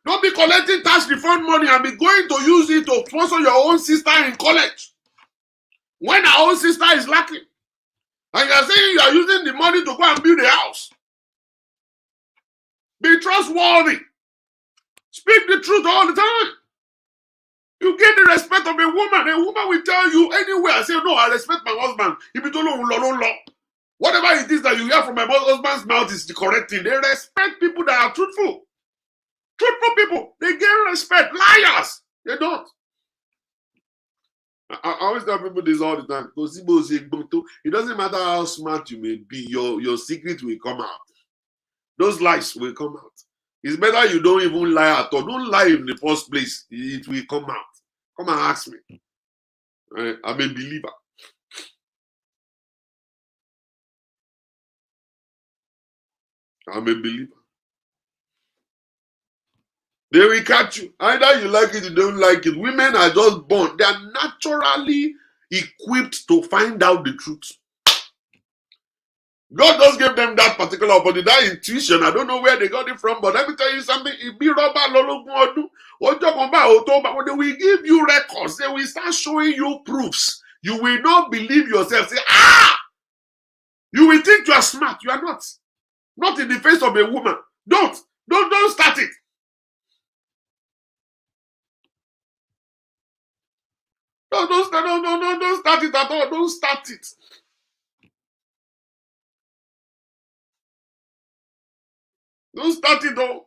S1: Don't be collecting tax refund money and be going to use it to sponsor your own sister in college. When her own sister is lacking. And you are saying you are using the money to go and build a house. Be trustworthy. Speak the truth all the time. You get the respect of a woman. A woman will tell you anywhere. I say, no, I respect my husband. If you don't know, whatever it is that you hear from my husband's mouth is the correct thing. They respect people that are truthful. Truthful people, they get respect. Liars, they don't. I always tell people this all the time. It doesn't matter how smart you may be, your secret will come out. Those lies will come out. It's better you don't even lie at all. Don't lie in the first place. It will come out. Come and ask me. I'm a believer. I'm a believer. They will catch you. Either you like it or you don't like it. Women are just born. They are naturally equipped to find out the truth. God just gave them that particular opportunity, that intuition. I don't know where they got it from, but let me tell you something. It be rubber when they will give you records, they will start showing you proofs. You will not believe yourself. Say, you will think you are smart. You are not. Not in the face of a woman. Don't start it. Don't start it at all. Don't start it. Don't start it though.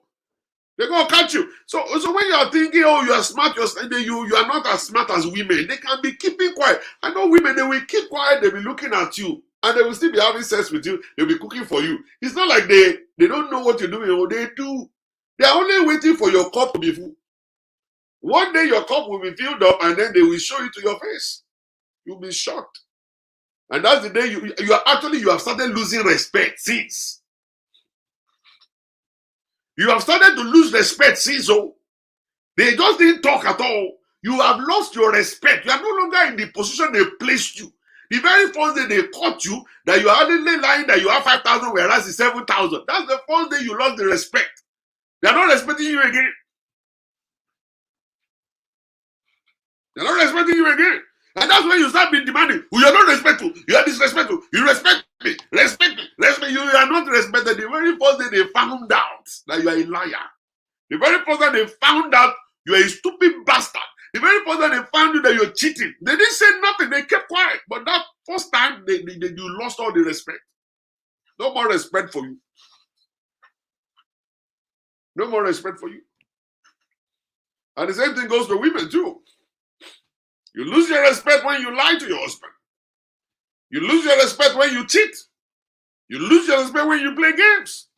S1: They're gonna catch you. So when you are thinking, oh, you are smart, you are not as smart as women. They can be keeping quiet. I know women, they will keep quiet, they'll be looking at you, and they will still be having sex with you, they'll be cooking for you. It's not like they don't know what you're doing, or they do. They are only waiting for your cup to be full. One day your cup will be filled up, and then they will show it to your face. You'll be shocked. And that's the day you have started losing respect since. You have started to lose respect since. Oh, they just didn't talk at all. You have lost your respect. You are no longer in the position they placed you. The very first day they caught you, that you are only lying that you have 5,000, whereas it's 7,000. That's the first day you lost the respect. They are not respecting you again. They're not respecting you again. And that's when you start being demanding. Oh, you are not respectful. You are disrespectful. You respect me. Respect me. Respect. You are not respected. The very first day they found out that you are a liar. The very first time they found out you are a stupid bastard. The very first time they found you that you're cheating. They didn't say nothing. They kept quiet. But that first time, you lost all the respect. No more respect for you. No more respect for you. And the same thing goes to women too. You lose your respect when you lie to your husband. You lose your respect when you cheat. You lose your respect when you play games.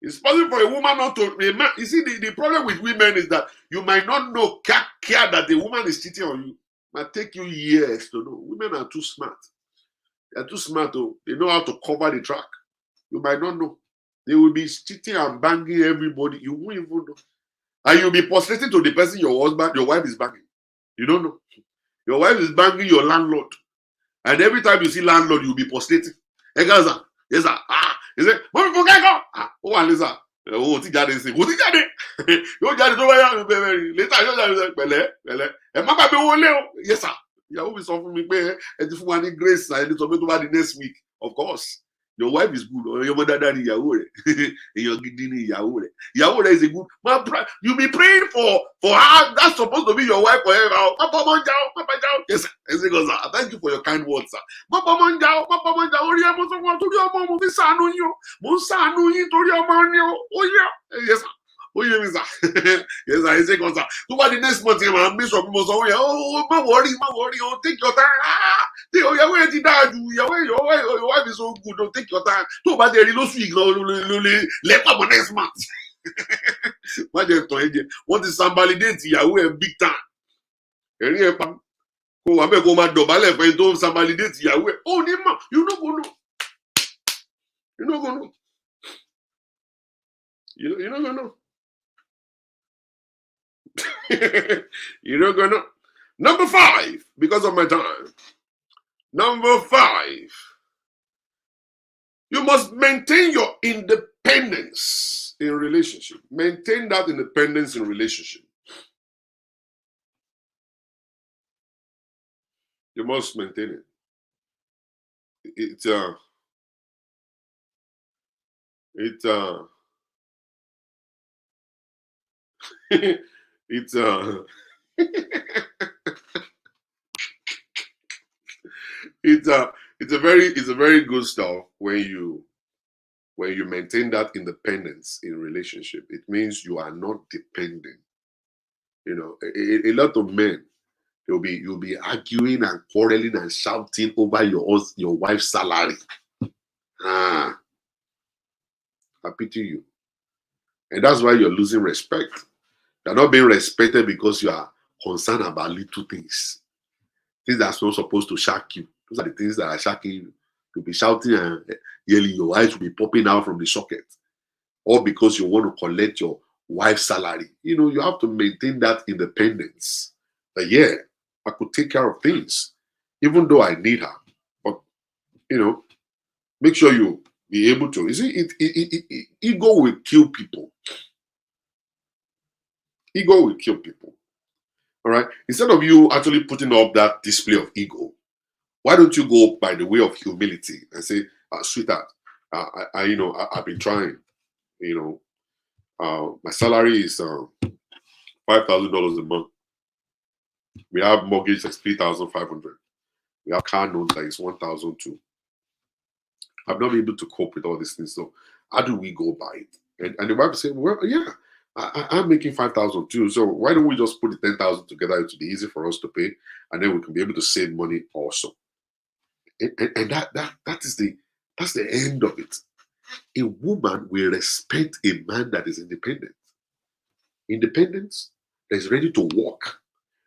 S1: It's possible for a woman not to. You see, the problem with women is that you might not know care that the woman is cheating on you. It might take you years to know. Women are too smart. They are too smart. Oh, they know how to cover the track. You might not know. They will be cheating and banging everybody. You won't even know. And you'll be prostrating to the person your wife is banging. You don't know. Your wife is banging your landlord. And every time you see landlord, you'll be prostrating. Hey, guys, yes, sir. He said, Mommy, forget go. Oh, and listen. Oh, ti jáde sí. Ó ti jáde. Yóò jáde tó bá yá bẹ̀rẹ̀. Later, yóò jáde pẹ̀lẹ́. Ẹ má bàbá owó lé o. Yes, sir. Ìyàwó mi sọ fún mi pé ẹ ti fún wa ní grace ẹni sọ pé tó bá di next week. Of course. Your wife is good. Ọ̀rọ̀ ọmọ dáadáa ni ìyàwó rẹ̀. Èèyàn gidi ni ìyàwó rẹ̀. Ìyàwó rẹ̀ is a good. You be praying for her. That's supposed to be your wife forever. Papa Monjao. Yes, sir. Thank you for your kind words, sir. Papa Monjao. Orí ẹ mo sọ fún ọ torí ọmọ mo fi ṣàánú yín o. Mo ń ṣàánú yín torí ọmọ ni o. Ó yẹ. Yes, sir. Ó yẹ mi, sir. Yes, sir. Ẹsẹ̀ kan, sir. Tó bá di next month yẹn máa ń bí sọ fún mo sọ wọ́n yẹn. Oh, má worry. Oh, take your time. Ìyàwó ẹ ti dáa ju. Your wife is so good. Don't take your time. Tó o bá dé rí lóṣù yìí gan lẹ́pọ̀ mọ́ next month. Má jẹ́ tàn ẹ́ jẹ. Wọ́n ti sanbalidate ìyàwó ẹ big time. Ẹ̀rín ẹ pa. Kó wà bẹ́ẹ̀ kó máa dọ̀bálẹ̀ fẹ́ tó ń sanbalidate ìyàwó ẹ. Ó ní mọ̀. You no go know. You no go know. You no go know. You no go know. Number 5, because of my time. Number 5. You must maintain your independence in relationship. Maintain that independence in relationship. You must maintain it. It's it's a very good stuff when you maintain that independence in relationship. It means you are not dependent. You know, a lot of men, you'll be arguing and quarreling and shouting over your wife's salary. I pity you. And that's why you're losing respect. You're not being respected because you are concerned about little things. Things that's not supposed to shock you. Those are the things that are shocking you. You'll be shouting and yelling, your eyes will be popping out from the socket. All because you want to collect your wife's salary. You know, you have to maintain that independence. But yeah, I could take care of things, even though I need her. But, you know, make sure you be able to. You see, ego will kill people. Ego will kill people. All right. Instead of you actually putting up that display of ego, why don't you go by the way of humility and say, sweetheart, I've been trying. You know, my salary is $5,000 a month. We have mortgage that's $3,500. We have car loans that is $1,200. I've not been able to cope with all these things. So how do we go by it? And the wife is saying, well, yeah, I'm making 5,000 too. So why don't we just put the 10,000 together? It will be easy for us to pay, and then we can be able to save money also. And that's the end of it. A woman will respect a man that is independent. Independence that is ready to work,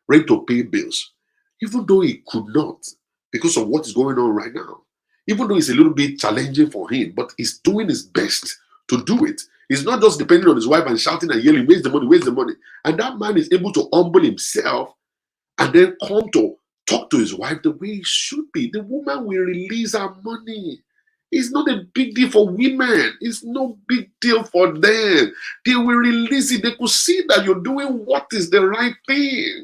S1: ready to pay bills, even though he could not because of what is going on right now. Even though it's a little bit challenging for him, but he's doing his best to do it. He's not just depending on his wife and shouting and yelling, where's the money, where's the money? And that man is able to humble himself and then come to talk to his wife the way he should be. The woman will release her money. It's not a big deal for women. It's no big deal for them. They will release it. They could see that you're doing what is the right thing.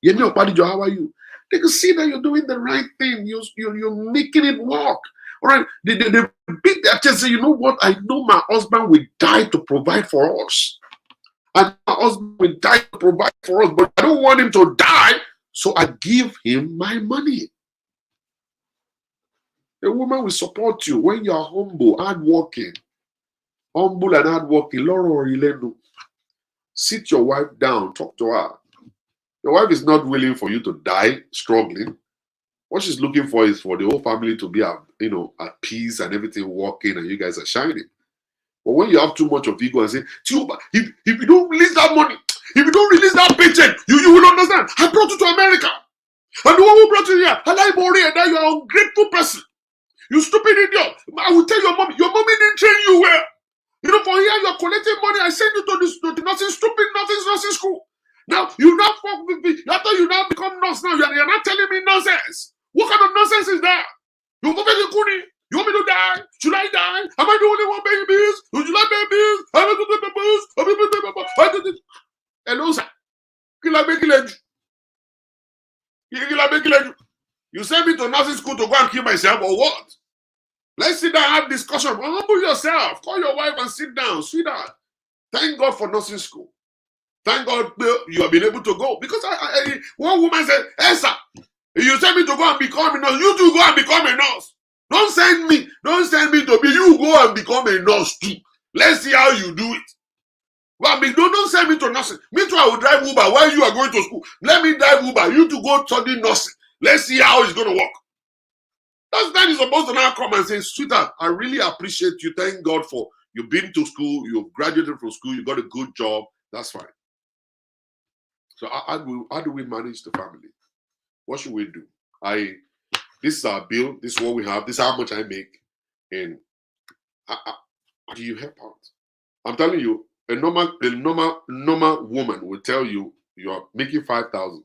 S1: Yemi Opadijo, how are you? They can see that you're doing the right thing. You're making it work. All right. They beat their chest and say, you know what? I know my husband will die to provide for us. And my husband will die to provide for us, but I don't want him to die, so I give him my money. A woman will support you when you are humble, hardworking. Humble and hardworking. Sit your wife down, talk to her. Your wife is not willing for you to die struggling. What she's looking for is for the whole family to be at peace and everything working and you guys are shining. But when you have too much of ego and say, if you don't release that money, if you don't release that paycheck, you will understand. I brought you to America. And the one who brought you here, and I worry that you are an ungrateful person. You stupid idiot. I will tell your mommy didn't train you well. For here you're collecting money. I send you to the nursing school. Now you now fuck with me. After you now become nurse now, you're not telling me nonsense. What kind of nonsense is that? You go back to Kuni. You want me to die? Should I die? Am I the only one paying bills? Would you like paying bills? I don't pay bills. Hello, sir. You send me to nursing school to go and kill myself or what? Let's sit down and have discussion. Humble yourself. Call your wife and sit down, sweetheart. Thank God for nursing school. Thank God you have been able to go. Because one woman said, hey, sir, you send me to go and become a nurse. You too go and become a nurse. Don't send me to be. You go and become a nurse too. Let's see how you do it. Well, don't send me to nursing. Me too, I will drive Uber while you are going to school. Let me drive Uber. You to go study nursing. Let's see how it's going to work. That's then you're supposed to now come and say, sweetheart, I really appreciate you. Thank God for you've been to school, you've graduated from school, you got a good job. That's fine. So how do we manage the family? What should we do? This is our bill. This is what we have. This is how much I make. And how do you help out? I'm telling you, a normal woman will tell you are making 5,000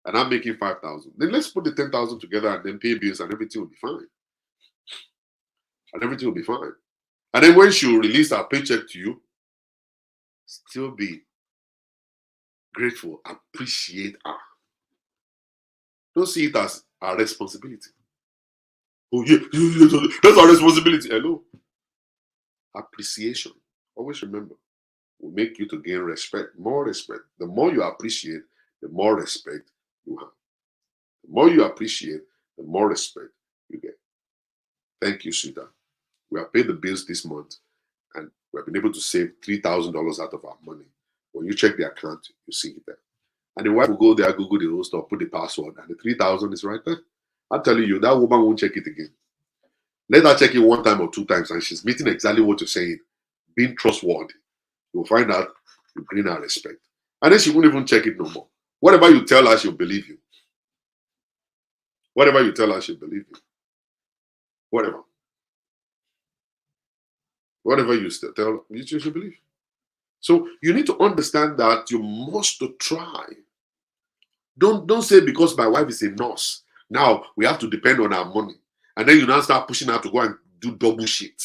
S1: and I'm making 5,000. Then let's put the 10,000 together and then pay bills and everything will be fine. And everything will be fine. And then when she will release her paycheck to you, still be grateful, appreciate her. Don't see it as our responsibility. Oh yeah, that's our responsibility. Hello. Appreciation. Always remember, will make you to gain respect, more respect. The more you appreciate, the more respect you have. The more you appreciate, the more respect you get. Thank you, sweetheart. We have paid the bills this month and we have been able to save $3,000 out of our money. When you check the account, you see it there. And the wife will go there, Google the whole stuff, put the password, and the 3,000 is right there. I'm telling you, that woman won't check it again. Let her check it one time or two times, and she's meeting exactly what you're saying. Being trustworthy. You'll find out you gain her respect. And then she won't even check it no more. Whatever you tell her, she'll believe you. Whatever you tell her, she'll believe you. Whatever. Whatever you tell her, she'll believe. So you need to understand that you must try. Don't say because my wife is a nurse, now we have to depend on our money. And then you now start pushing her to go and do double shit.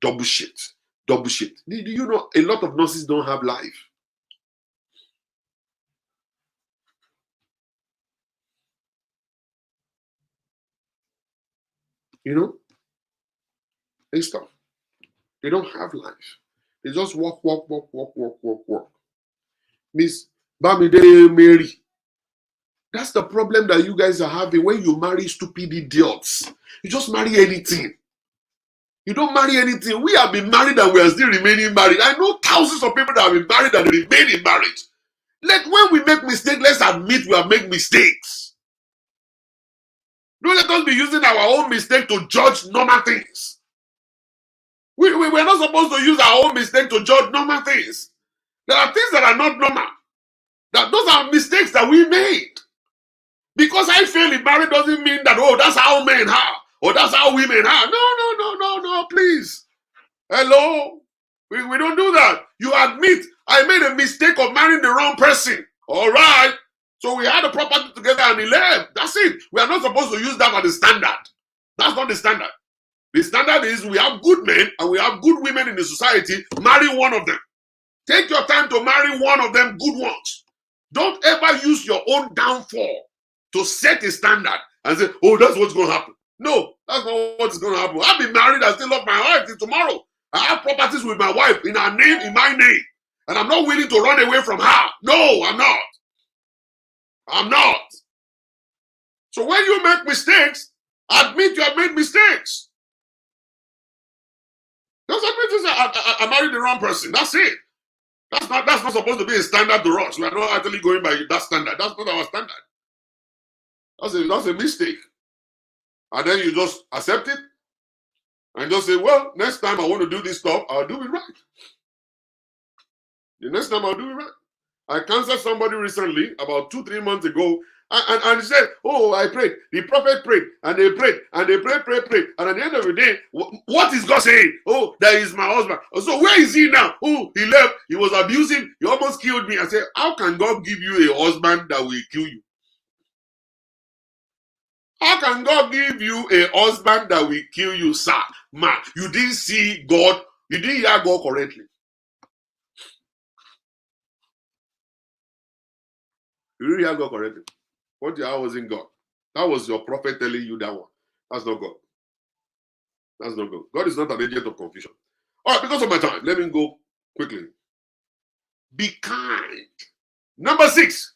S1: Double shit. Double shit. Do you know a lot of nurses don't have life? You know? They stop. They don't have life. They just walk. Miss Bamide Mary. That's the problem that you guys are having when you marry stupid idiots. You just marry anything. You don't marry anything. We have been married and we are still remaining married. I know thousands of people that have been married and remain in marriage. When we make mistakes, let's admit we have made mistakes. Don't let us be using our own mistake to judge normal things. We're not supposed to use our own mistake to judge normal things. There are things that are not normal. Those are mistakes that we made. Because I fail in marriage doesn't mean that, oh, that's how men are, or that's how women are. No, please. Hello? We don't do that. You admit, I made a mistake of marrying the wrong person. All right. So we had a property together and he left. That's it. We are not supposed to use that as the standard. That's not the standard. The standard is we have good men and we have good women in the society. Marry one of them. Take your time to marry one of them good ones. Don't ever use your own downfall to set a standard and say, oh, that's what's going to happen. No, that's not what's going to happen. I've been married. I still love my wife till tomorrow. I have properties with my wife in her name, in my name. And I'm not willing to run away from her. No, I'm not. I'm not. So when you make mistakes, admit you have made mistakes. Just admit you say, I married the wrong person. That's it. That's not supposed to be a standard to us. We are not actually going by that standard. That's not our standard. That's a mistake. And then you just accept it and just say, well, next time I want to do this stuff, I'll do it right. The next time I'll do it right. I counseled somebody recently, about 2-3 months ago, and he said, oh, I prayed. The prophet prayed, and they prayed, and they prayed. And at the end of the day, what is God saying? Oh, that is my husband. So where is he now? Oh, he left. He was abusive. He almost killed me. I said, how can God give you a husband that will kill you? How can God give you a husband that will kill you, sir? Man, you didn't see God. You didn't hear God correctly. You didn't hear God correctly. What you heard wasn't God. That was your prophet telling you that one. That's not God. That's not God. God is not an agent of confusion. All right, because of my time, let me go quickly. Be kind. Number 6,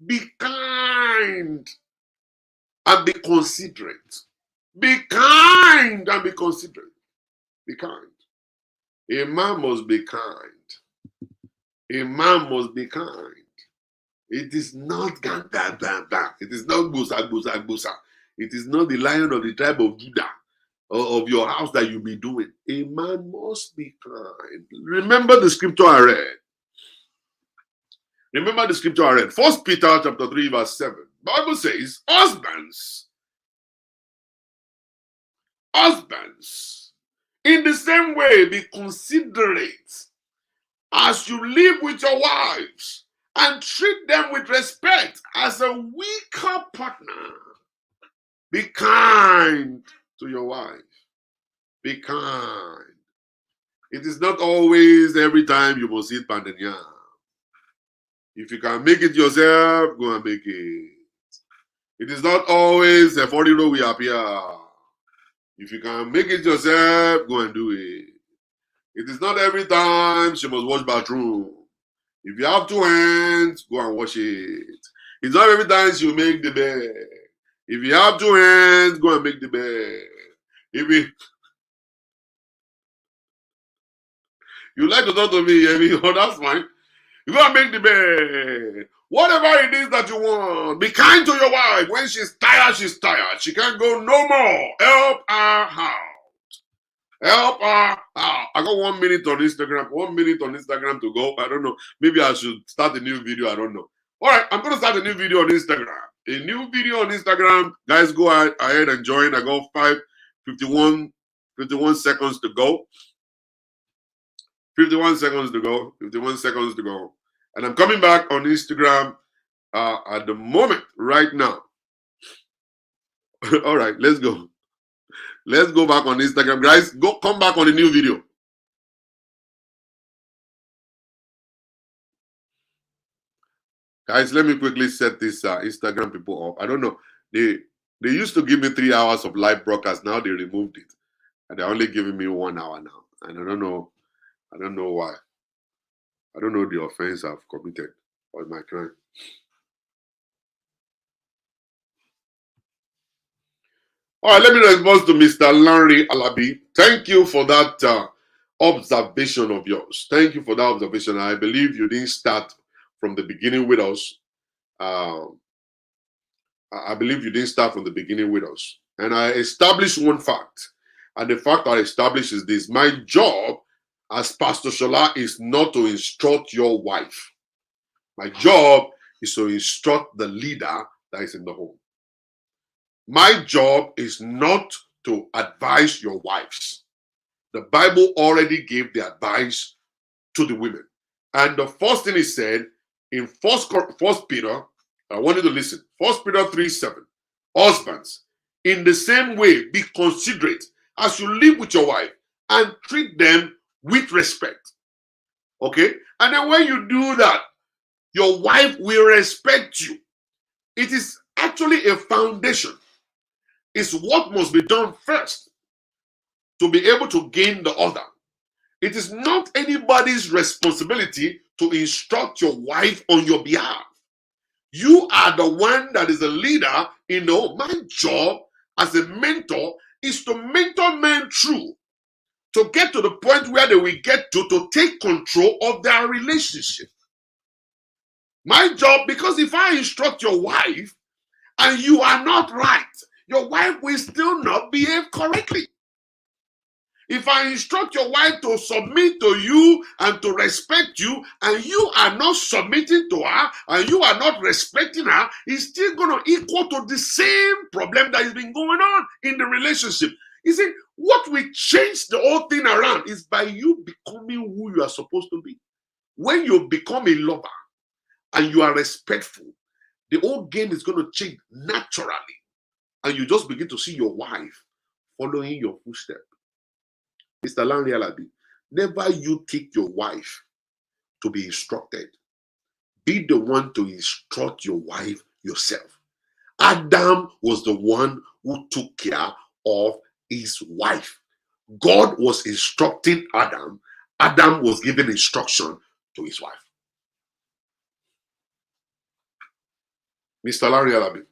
S1: be kind and be considerate. Be kind and be considerate. Be kind. A man must be kind. A man must be kind. It is not gang, gang, gang, gang. It is not busa, busa, busa. It is not the Lion of the tribe of Judah or of your house that you be doing. A man must be kind. Remember the scripture I read. Remember the scripture I read. 1 Peter chapter 3 verse 7. Bible says, husbands, in the same way be considerate as you live with your wives, and treat them with respect as a weaker partner. Be kind to your wife. Be kind. It is not always every time you must eat pandanya. If you can make it yourself, go and make it. It is not always a 40-year-old we appear. If you can make it yourself, go and do it. It is not every time she must wash bathroom. If you have 2 hands, go and wash it. It's not every time she'll make the bed. If you have 2 hands, go and make the bed. If you like to talk to me, oh, that's fine. You go and make the bed. Whatever it is that you want, be kind to your wife. When she's tired, she's tired. She can't go no more. Help her out. Help her out. I got 1 minute on Instagram. 1 minute on Instagram to go. I don't know. Maybe I should start a new video. I don't know. All right, I'm going to start a new video on Instagram. A new video on Instagram. Guys, go ahead and join. I got 51 seconds to go. 51 seconds to go. 51 seconds to go. And I'm coming back on Instagram at the moment, right now. All right, let's go. Let's go back on Instagram. Guys, come back on a new video. Guys, let me quickly set this Instagram people up. I don't know. They used to give me 3 hours of live broadcast. Now they removed it. And they're only giving me 1 hour now. And I don't know why. I don't know the offense I've committed or my crime. All right, let me respond to Mr. Larry Alabi. Thank you for that observation of yours. Thank you for that observation. I believe you didn't start from the beginning with us. Um, I believe you didn't start from the beginning with us. And I established one fact. And the fact I established is this: my job as Pastor Shola is not to instruct your wife. My job is to instruct the leader that is in the home. My job is not to advise your wives. The Bible already gave the advice to the women. And the first thing he said in First Peter, I want you to listen. 1 Peter 3:7. Husbands, in the same way, be considerate as you live with your wife and treat them with respect. Okay? And then when you do that, your wife will respect you. It is actually a foundation. It's what must be done first to be able to gain the other. It is not anybody's responsibility to instruct your wife on your behalf. You are the one that is the leader in the home. My job as a mentor is to mentor men through to get to the point where they will get to take control of their relationship. My job, because if I instruct your wife and you are not right, your wife will still not behave correctly. If I instruct your wife to submit to you and to respect you, and you are not submitting to her and you are not respecting her, it's still going to equal to the same problem that has been going on in the relationship. You see, what will change the whole thing around is by you becoming who you are supposed to be. When you become a lover and you are respectful, the whole game is going to change naturally. And you just begin to see your wife following your footsteps. Mr. Lanre Alabi, never you take your wife to be instructed. Be the one to instruct your wife yourself. Adam was the one who took care of his wife. God was instructing Adam. Adam was giving instruction to his wife. Mr. Lanre Alabi,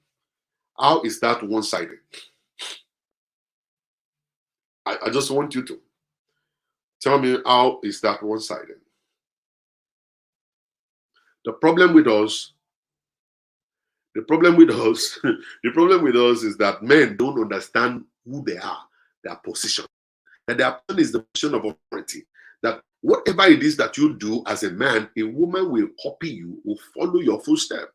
S1: how is that one-sided? I just want you to tell me, how is that one-sided? The problem with us is that men don't understand who they are, their position. And their position is the position of authority. That whatever it is that you do as a man, a woman will copy you, will follow your footsteps.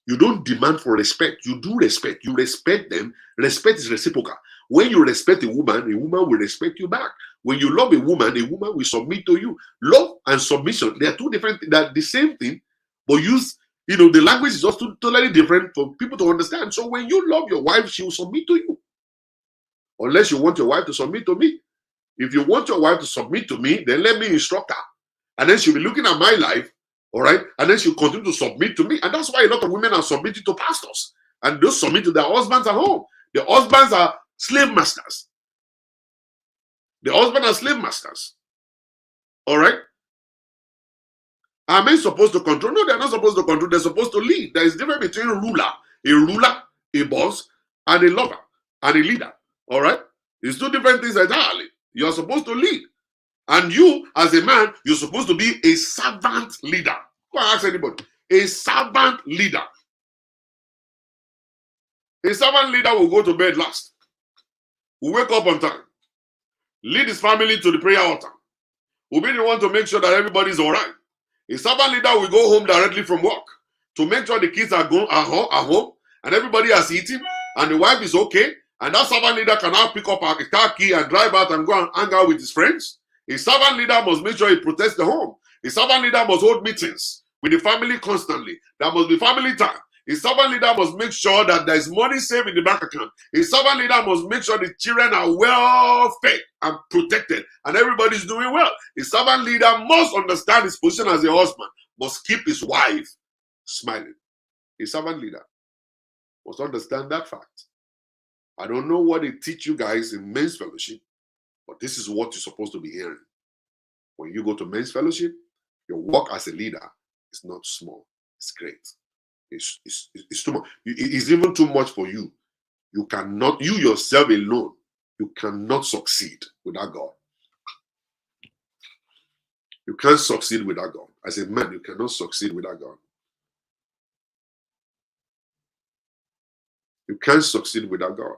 S1: You don't demand for respect. You do respect. You respect them. Respect is reciprocal. When you respect a woman will respect you back. When you love a woman will submit to you. Love and submission, they are two different things. They're the same thing, but the language is just totally different for people to understand. So when you love your wife, she will submit to you. Unless you want your wife to submit to me. If you want your wife to submit to me, then let me instruct her. And then she'll be looking at my life, all right? And then she'll continue to submit to me. And that's why a lot of women are submitting to pastors. And those submit to their husbands at home. The husbands are slave masters. The husbands are slave masters. All right? Are men supposed to control? No, they're not supposed to control. They're supposed to lead. There is a difference between a ruler, a boss, and a lover, and a leader. All right? It's two different things entirely. You're supposed to lead. And you, as a man, you're supposed to be a servant leader. Go and ask anybody. A servant leader. A servant leader will go to bed last. Will wake up on time. Lead his family to the prayer altar. Will be the one to make sure that everybody's all right. A servant leader will go home directly from work to make sure the kids are home and everybody has eaten and the wife is okay. And that servant leader can now pick up a car key and drive out and go and hang out with his friends. A servant leader must make sure he protects the home. A servant leader must hold meetings with the family constantly. There must be family time. A servant leader must make sure that there is money saved in the bank account. A servant leader must make sure the children are well fed and protected and everybody's doing well. A servant leader must understand his position as a husband, must keep his wife smiling. A servant leader must understand that fact. I don't know what they teach you guys in men's fellowship, but this is what you're supposed to be hearing. When you go to men's fellowship, your work as a leader is not small. It's great. It's too much. It's even too much for you. You cannot, you yourself alone, you cannot succeed without God. You can't succeed without God. As a man, you cannot succeed without God. You can't succeed without God.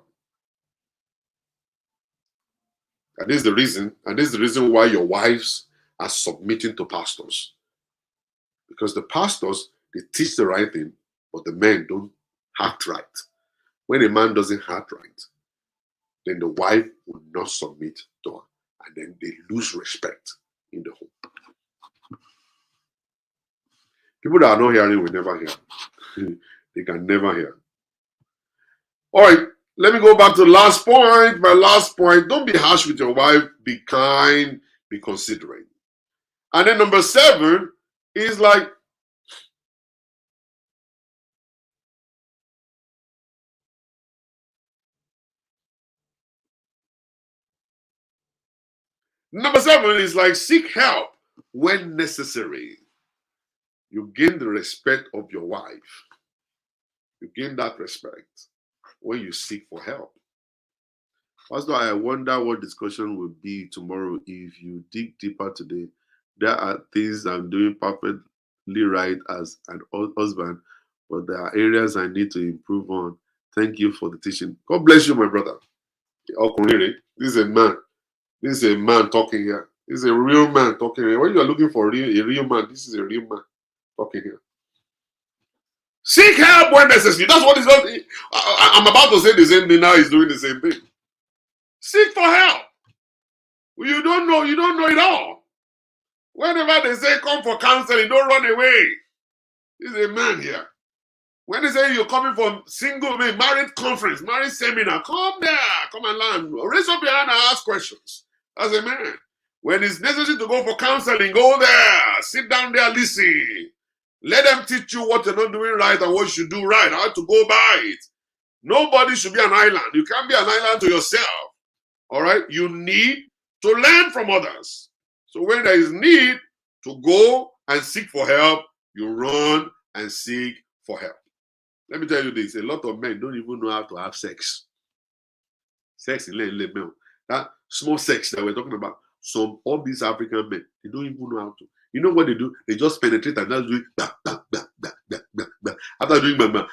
S1: And this is the reason, why your wives are submitting to pastors. Because the pastors, they teach the right thing, but the men don't act right. When a man doesn't act right, then the wife will not submit to her. And then they lose respect in the home. People that are not hearing will never hear. They can never hear. All right, let me go back to the last point. My last point, don't be harsh with your wife. Be kind, be considerate. And then number 7 is like, seek help when necessary. You gain the respect of your wife. You gain that respect when you seek for help. Pastor, I wonder what discussion will be tomorrow if you dig deeper today. There are things I'm doing perfectly right as an husband, but there are areas I need to improve on. Thank you for the teaching. God bless you, my brother. This is a man. This is a man talking here. This is a real man talking here. When you are looking for a real man, this is a real man talking here. Seek help when necessary. That's what he's doing. I'm about to say the same thing now. He's doing the same thing. Seek for help. You don't know it all. Whenever they say come for counseling, don't run away. This is a man here. When they say you're coming from married conference, married seminar, come there, come and learn. Raise up your hand and ask questions. As a man. When it's necessary to go for counseling, go there. Sit down there, listen. Let them teach you what you're not doing right and what you should do right, how to go by it. Nobody should be an island. You can't be an island to yourself. All right? You need to learn from others. So when there is need to go and seek for help, you run and seek for help. Let me tell you this. A lot of men don't even know how to have sex. Sex in that small sex that we're talking about. All these African men, they don't even know how to. You know what they do? They just penetrate and just do it. Bah, bah, bah, bah, bah, bah, bah. After doing bah, bah,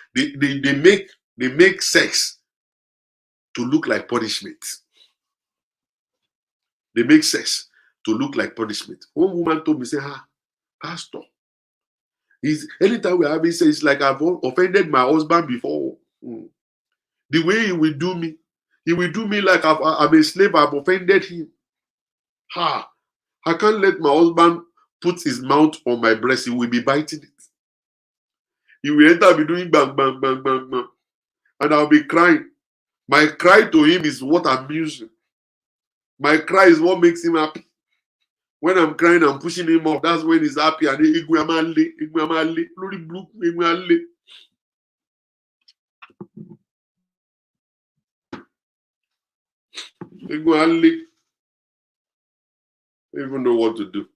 S1: they make sex to look like punishment. They make sex to look like punishment. One woman told me, say, Pastor, anytime we're having sex, it's like I've offended my husband before. The way he will do me like I'm a slave, I've offended him. I can't let my husband put his mouth on my breast. He will be biting it. He will enter, be doing bang, bang, bang, bang, bang. And I'll be crying. My cry to him is what I'm using. My cry is what makes him happy. When I'm crying, I'm pushing him off. That's when he's happy. And I don't even know what to do.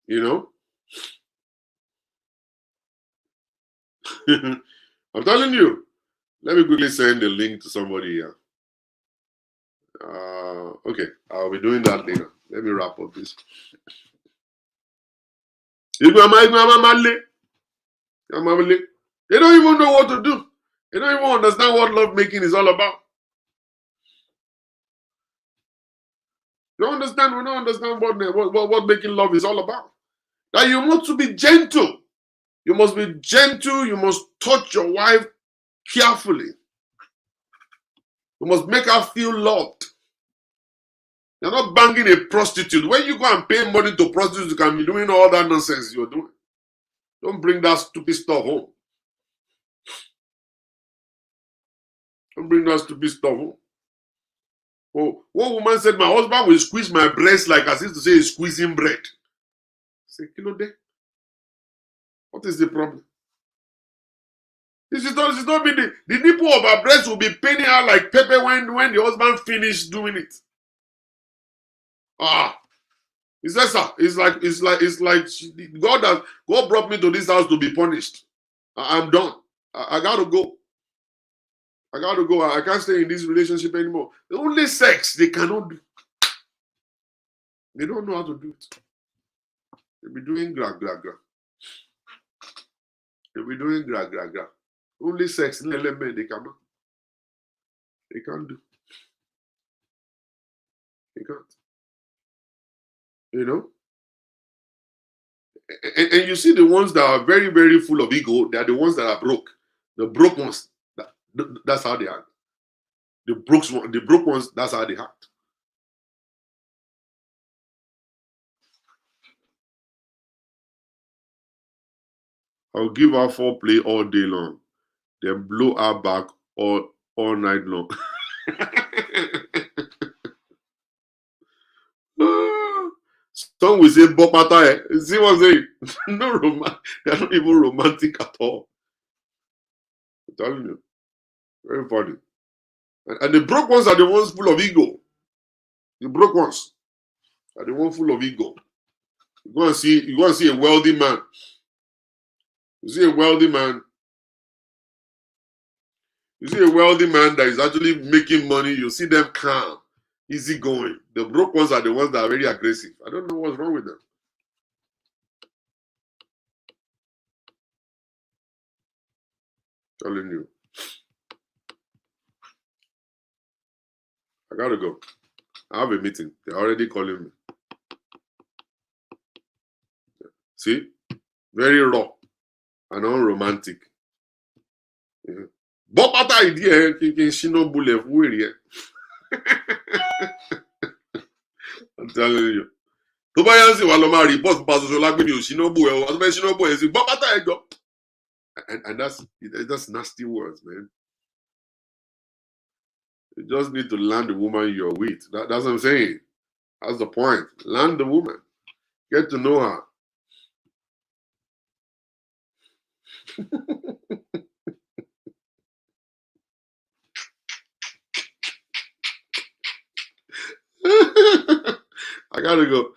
S1: You know? I'm telling you. Let me quickly send the link to somebody here. Okay, I'll be doing that later. Let me wrap up this. They don't even know what to do. They don't even understand what love making is all about. We don't understand what making love is all about. That you want to be gentle. You must be gentle. You must touch your wife carefully. You must make her feel loved. You're not banging a prostitute. When you go and pay money to prostitutes, you can be doing all that nonsense you're doing. Don't bring that stupid stuff home. Don't bring that stupid stuff home. Oh, one woman said, my husband will squeeze my breast like as if to say he's squeezing bread. I said, Kilo day. What is the problem? This is not be the nipple of her breast will be paining her like pepper when the husband finished doing it. He says, sir, God brought me to this house to be punished. I'm done. I gotta go. I gotta go. I can't stay in this relationship anymore. Only sex they cannot do. They don't know how to do it. They'll be doing gra gra gra. They'll be doing gra gra gra. Only sex element they cannot. They can't do. They can't. You know? And you see the ones that are very, very full of ego, they are the ones that are broke. The broke ones, that's how they act. The broke ones, that's how they act. I'll give her foreplay all day long, then blow her back all night long. Some will say Bopata. See what I'm saying? No they're not even romantic at all. I'm telling you. Very funny. And the broke ones are the ones full of ego. The broke ones are the ones full of ego. You go and see a wealthy man. You see a wealthy man. You see a wealthy man that is actually making money. You see them calm, easy going. The broke ones are the ones that are very aggressive. I don't know what's wrong with them. Telling you. I gotta go. I have a meeting. They're already calling me. See? Very raw and unromantic. But after idea, she no bullet for I'm telling you. Tó bá yá sí wa lọ máa report pa Ṣoṣọlá pé mi ò ṣínà bò ẹ o, àti bẹ́ẹ̀ ṣínà bò ẹ sí gbọ́ pátá ẹ jọ. And that's nasty words, man. You just need to land the woman you're with. That's what I'm saying. That's the point. Land the woman. Get to know her. I gotta go.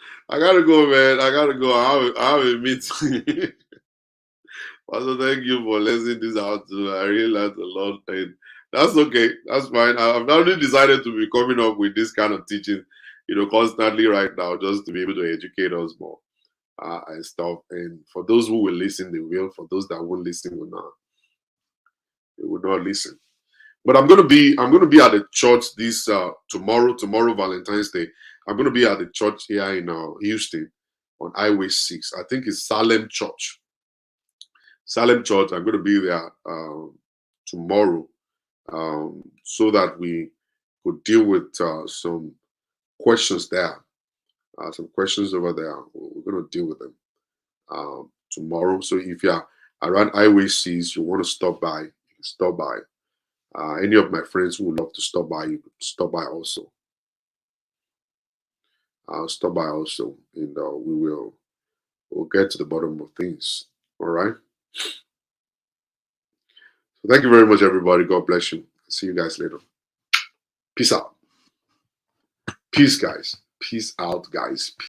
S1: Man. I gotta go. I have a meeting. Also, thank you for listening this out too. I really learned a lot, and that's okay. That's fine. I've already decided to be coming up with this kind of teaching, constantly right now, just to be able to educate us more and stuff. And for those who will listen, they will. For those that won't listen, will not. They will not listen. But I'm gonna be at the church this tomorrow Valentine's Day. I'm gonna be at the church here in Houston on Highway 6. I think it's Salem Church. Salem Church. I'm gonna be there tomorrow, so that we could deal with some questions there. Some questions over there. We're gonna deal with them tomorrow. So if you're around Highway 6, you want to stop by, you can stop by. Any of my friends who would love to stop by, you could stop by also. Stop by also, and we'll get to the bottom of things. All right. So thank you very much, everybody. God bless you. See you guys later. Peace out. Peace, guys. Peace out, guys.